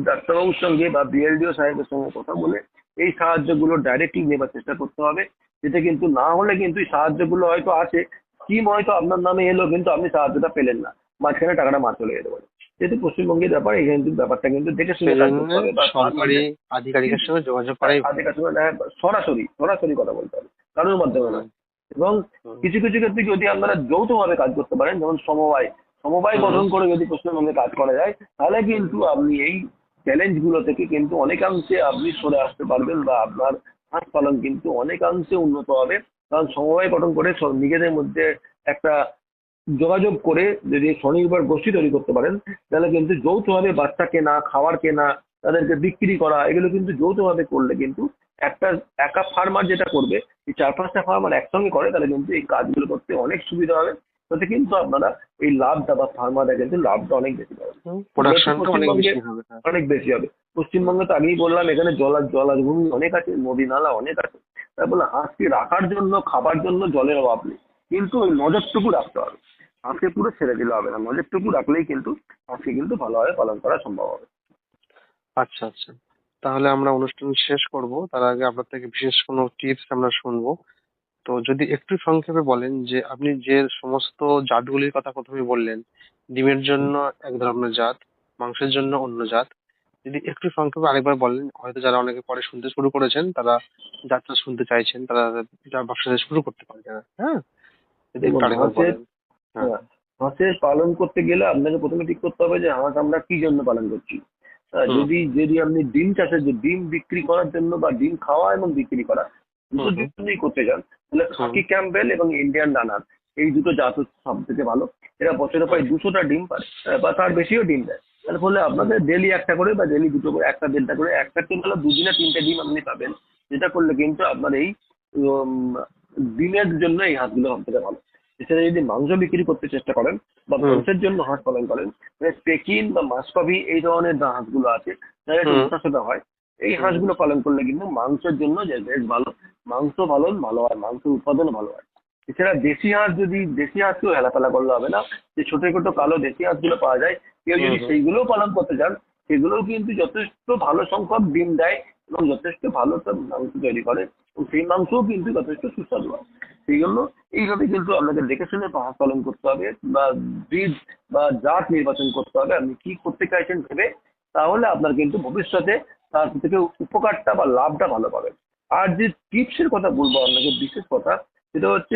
ডাক্তারবাবুর সঙ্গে বা বিএলডিও সাহেবের সঙ্গে কথা বলে এই সাহায্যগুলো ডাইরেক্টলি নেবার চেষ্টা করতে হবে। যেটা কিন্তু না হলে কিন্তু এই সাহায্যগুলো হয়তো আছে, স্কিম হয়তো আপনার নামে এলো, কিন্তু আপনি সাহায্যটা পেলেন না, মাঝখানে টাকাটা মার চলে যেতে পারে। যেহেতু পশ্চিমবঙ্গের ব্যাপার, এই কিন্তু ব্যাপারটা কিন্তু দেখে শুনে কাজ করতে হবে। বা সরকারি আধিকারিকের সঙ্গে যোগাযোগ করাই সরাসরি কথা বলতে হবে, কারোর মাধ্যমে নয়। এবং কিছু কিছু ক্ষেত্রে যদি আপনারা যৌথভাবে কাজ করতে পারেন, যেমন সমবায় গঠন করে যদি পশ্চিমবঙ্গে কাজ করা যায়, তাহলে কিন্তু আপনি এই চ্যালেঞ্জ গুলো থেকে কিন্তু অনেকাংশে আপনি সরে আসতে পারবেন, বা আপনার হাঁস পালন কিন্তু অনেকাংশে উন্নত হবে। কারণ সমবায় গঠন করে নিজেদের মধ্যে একটা যোগাযোগ করে যদি স্বনির্ভর গোষ্ঠী তৈরি করতে পারেন, তাহলে কিন্তু যৌথভাবে বাচ্চা কেনা, খাবার কেনা, তাদেরকে বিক্রি করা, এগুলো কিন্তু যৌথভাবে করলে কিন্তু একা ফার্মার যেটা করবে, এই 4-5টা ফার্মার একসঙ্গে করে, তাহলে কিন্তু এই কাজগুলো করতে অনেক সুবিধা হবে। তাতে কিন্তু আপনারা এই লাভটা বা ফার্মাররা কিন্তু লাভটা অনেক বেশি পাবে, অনেক বেশি হবে। পশ্চিমবঙ্গে তো আগেই বললাম, এখানে জলাভূমি অনেক আছে, নদী নালা অনেক আছে। তাই বলে হাঁসকে রাখার জন্য, খাবার জন্য জলের অভাব নেই, কিন্তু ওই নজরটুকু রাখতে হবে। হাঁসকে পুরো ছেড়ে দিলে হবে না, নজরটুকু রাখলেই কিন্তু হাঁসকে কিন্তু ভালোভাবে পালন করা সম্ভব হবে। আচ্ছা আচ্ছা, তাহলে আমরা অনুষ্ঠান শেষ করব, তার আগে আপনার থেকে বিশেষ কোনো টিপস আমরা শুনবো। তো যদি একটু সংক্ষেপে বলেন যে আপনি যে সমস্ত জাতগুলির কথা প্রথমে বললেন, ডিমের জন্য এক ধরনের জাত, মাংসের জন্য অন্য জাত, যদি একটু সংক্ষেপে আরেকবার বলেন, হয়তো যারা অনেকে পরে শুনতে শুরু করেছেন তারা যাত্রা শুনতে চাইছেন, তারা ব্যবসাটা শুরু করতে পারে যারা। হ্যাঁ, যদি একটু আরেকবার বলেন। হ্যাঁ, হাঁসের পালন করতে গেলে আপনাকে প্রথমে ঠিক করতে হবে যে হাঁস আমরা কি জন্য পালন করছি। যদি আপনি ডিম চাষের, যে ডিম বিক্রি করার জন্য বা ডিম খাওয়া এবং বিক্রি করা দুটোর জন্যই করতে চান, তাহলে খাকি ক্যাম্পবেল এবং ইন্ডিয়ান রানার, এই দুটো জাত সব থেকে ভালো। এরা বছরে প্রায় 200টা ডিম পারে, বা তার বেশিও ডিম দেয়। তার ফলে আপনাদের ডেলি একটা করে বা ডেলি দুটো করে, 1-1.5টা করে, একটা ডিম হলে 2 দিনে 3টে ডিম আপনি পাবেন। যেটা করলে কিন্তু আপনার এই ডিমের জন্য এই হাঁসগুলো সব থেকে ভালো। এছাড়া যদি মাংস বিক্রি করতে চেষ্টা করেন বা মাংসের জন্য হাঁস পালন করেন, পেকিন বা মাসকভি এই ধরনের যে হাঁসগুলো আছে, যারা একটু মোটা হয়, এই হাঁসগুলো পালন করলে কিন্তু মাংসের জন্য বেশ ভালো। মাংস ভালো হয়, মাংস উৎপাদন ভালো হয়। এছাড়া দেশি হাঁসকেও হেলাফেলা করলে হবে না। যে ছোট ছোট কালো দেশি হাঁসগুলো পাওয়া যায়, কেউ যদি সেইগুলোও পালন করতে চান, সেগুলোও কিন্তু যথেষ্ট ভালো সংখ্যক ডিম দেয় এবং যথেষ্ট ভালো মাংস তৈরি করে, এবং সেই মাংসও কিন্তু যথেষ্ট সুস্বাদু হয়। সেই জন্য এইভাবে কিন্তু আপনাকে দেখে শুনে হাঁস পালন করতে হবে, বা বীজ বা জাত নির্বাচন করতে হবে আপনি কি করতে চাইছেন ভেবে। তাহলে আপনার কিন্তু ভবিষ্যতে তার থেকে উপকারটা বা লাভটা ভালো পাবেন। আর যে টিপসের কথা বলবো আপনাকে, বিশেষ কথা সেটা হচ্ছে,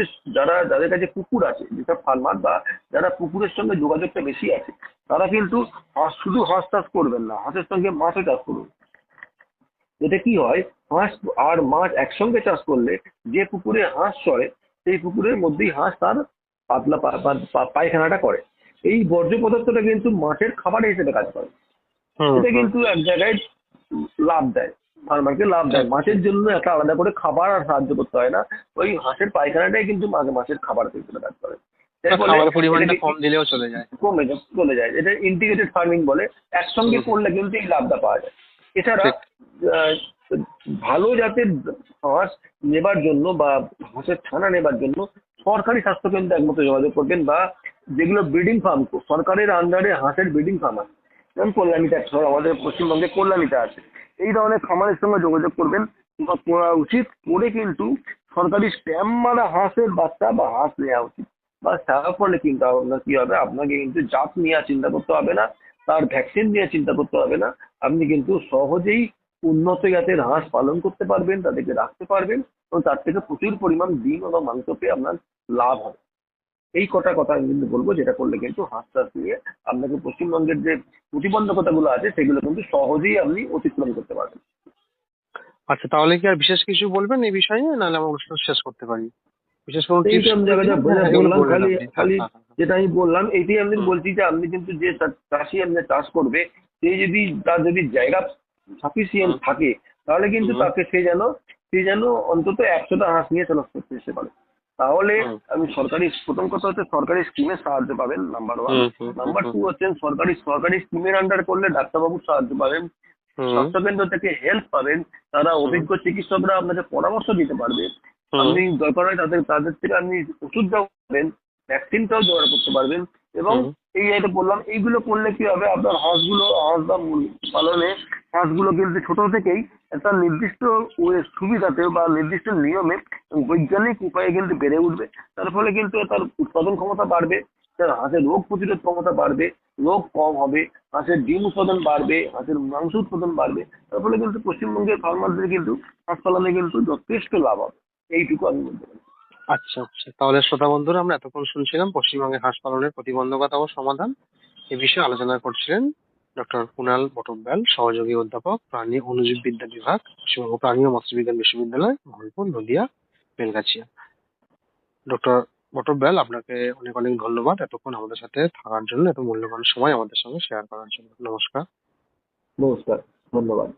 যাদের কাছে পুকুর আছে, যেসব ফার্মার বা যারা পুকুরের সঙ্গে যোগাযোগটা বেশি আছে, তারা কিন্তু শুধু হাঁস চাষ করবেন না, হাঁসের সঙ্গে মাছও চাষ করুন। এতে কি হয়, হাঁস আর মাছ একসঙ্গে চাষ করলে যে পুকুরে হাঁস চড়ে, সেই পুকুরের মধ্যেই হাঁস তার পাতলা পায়খানাটা করে। এই বর্জ্য পদার্থটা কিন্তু মাছের খাবার হিসেবে কাজ করে। এটা কিন্তু এক জায়গায় লাভ দেয়, ফার্মারকে লাভ দেয়। মাছের জন্য একটা আলাদা করে খাবার আর সাহায্য করতে হয় না, ওই হাঁসের পায়খানাটাই কিন্তু মাছের খাবার হিসেবে কাজ করে। খাবারের পরিমাণটা কম দিলেও চলে যায়। চলে যায়, এটা ইন্টিগ্রেটেড ফার্মিং বলে। একসঙ্গে করলে কিন্তু এই লাভটা পাওয়া যায়। এছাড়া আহ, ভালো জাতের হাঁস নেবার জন্য বা হাঁসের ছানা নেবার জন্য সরকারি স্বাস্থ্য কেন্দ্রে একমাত্র যোগাযোগ করবেন, বা যেগুলো ব্রিডিং ফার্ম সরকারের আন্ডারে হাঁসের ব্রিডিং ফার্ম আছে, যেমন কল্যাণীতে আমাদের পশ্চিমবঙ্গে কল্যাণীতে আছে, এই ধরনের খামারের সঙ্গে যোগাযোগ করবেন বা করা উচিত। করে কিন্তু সরকারি স্ট্যাম্প মারা হাঁসের বাচ্চা বা হাঁস নেওয়া উচিত। বা তার ফলে কিন্তু আপনার কি হবে, আপনাকে কিন্তু জাত নিয়ে চিন্তা করতে হবে না, তার ভ্যাকসিন নিয়ে চিন্তা করতে হবে না। আপনি কিন্তু সহজেই উন্নত জাতের হাঁস পালন করতে পারবেন, তাদেরকে রাখতে পারবেন, এবং তার থেকে প্রচুর পরিমাণ ডিম এবং মাংস পেয়ে আপনার লাভ হবে। এই কটা কথা আমি কিন্তু বলবো, যেটা করলে কিন্তু হাঁস চাষ নিয়ে আপনাকে পশ্চিমবঙ্গের যে প্রতিবন্ধকতাগুলো আছে সেগুলো কিন্তু সহজেই আপনি অতিক্রম করতে পারবেন। আচ্ছা, তাহলে কি আর বিশেষ কিছু বলবেন এই বিষয়ে, নাহলে আমরা অনুষ্ঠান শেষ করতে পারি? বিশেষ কোনো টিপস বললাম, খালি যেটা আমি বললাম এইটাই আমি বলছি যে আপনি কিন্তু যে চাষি আপনি চাষ করবে, তার যদি জায়গা সাফিসিয়েন্ট থাকে, তাহলে কিন্তু তাকে সে যেন অন্তত 100টা হাঁস নিয়ে চাষ করতে এসে পারে। তাহলে আমি প্রথম কথা হচ্ছে সরকারি স্কিমের সাহায্য পাবেন, নাম্বার 1। নাম্বার 2 হচ্ছেন সরকারি স্কিমের আন্ডার করলে ডাক্তারবাবুর সাহায্য পাবেন, স্বাস্থ্যকেন্দ্র থেকে হেল্প পাবেন, তারা অভিজ্ঞ চিকিৎসকরা আপনাকে পরামর্শ দিতে পারবে। আপনি দরকার হয় তাদের থেকে আপনি ওষুধটাও পাবেন, ভ্যাকসিনটাও জোগাড় করতে পারবেন। এবং এই যেটা বললাম, এইগুলো করলে কি হবে, আপনার হাঁস বা মুরগি পালনে হাঁসগুলো কিন্তু ছোট থেকেই একটা নির্দিষ্ট সুবিধাতে বা নির্দিষ্ট নিয়মে বৈজ্ঞানিক উপায়ে কিন্তু বেড়ে উঠবে। তার ফলে কিন্তু তার উৎপাদন ক্ষমতা বাড়বে, তার হাঁসের রোগ প্রতিরোধ ক্ষমতা বাড়বে, রোগ কম হবে, হাঁসের ডিম উৎপাদন বাড়বে, হাঁসের মাংস উৎপাদন বাড়বে। তার ফলে কিন্তু পশ্চিমবঙ্গের ফার্মারদের কিন্তু হাঁস পালনে কিন্তু যথেষ্ট লাভ হবে, এইটুকু আমি বলতে পারি। আচ্ছা আচ্ছা, তাহলে শ্রোতা বন্ধুরা, আমরা এতক্ষণ শুনছিলাম পশ্চিমবঙ্গে হাঁস পালনের প্রতিবন্ধকতা ও সমাধান, এ বিষয়ে আলোচনা করছিলেন ডক্টর কুণাল বটব্যাল, সহযোগী অধ্যাপক, প্রাণী অণুজীব বিদ্যা বিভাগ, পশ্চিমবঙ্গ প্রাণী ও মৎস্য বিজ্ঞান বিশ্ববিদ্যালয়, মহলপুর, নদিয়া, বেলগাছিয়া। ডক্টর বটব্যাল, আপনাকে অনেক অনেক ধন্যবাদ এতক্ষণ আমাদের সাথে থাকার জন্য, এত মূল্যবান সময় আমাদের সঙ্গে শেয়ার করার জন্য। নমস্কার। নমস্কার, ধন্যবাদ।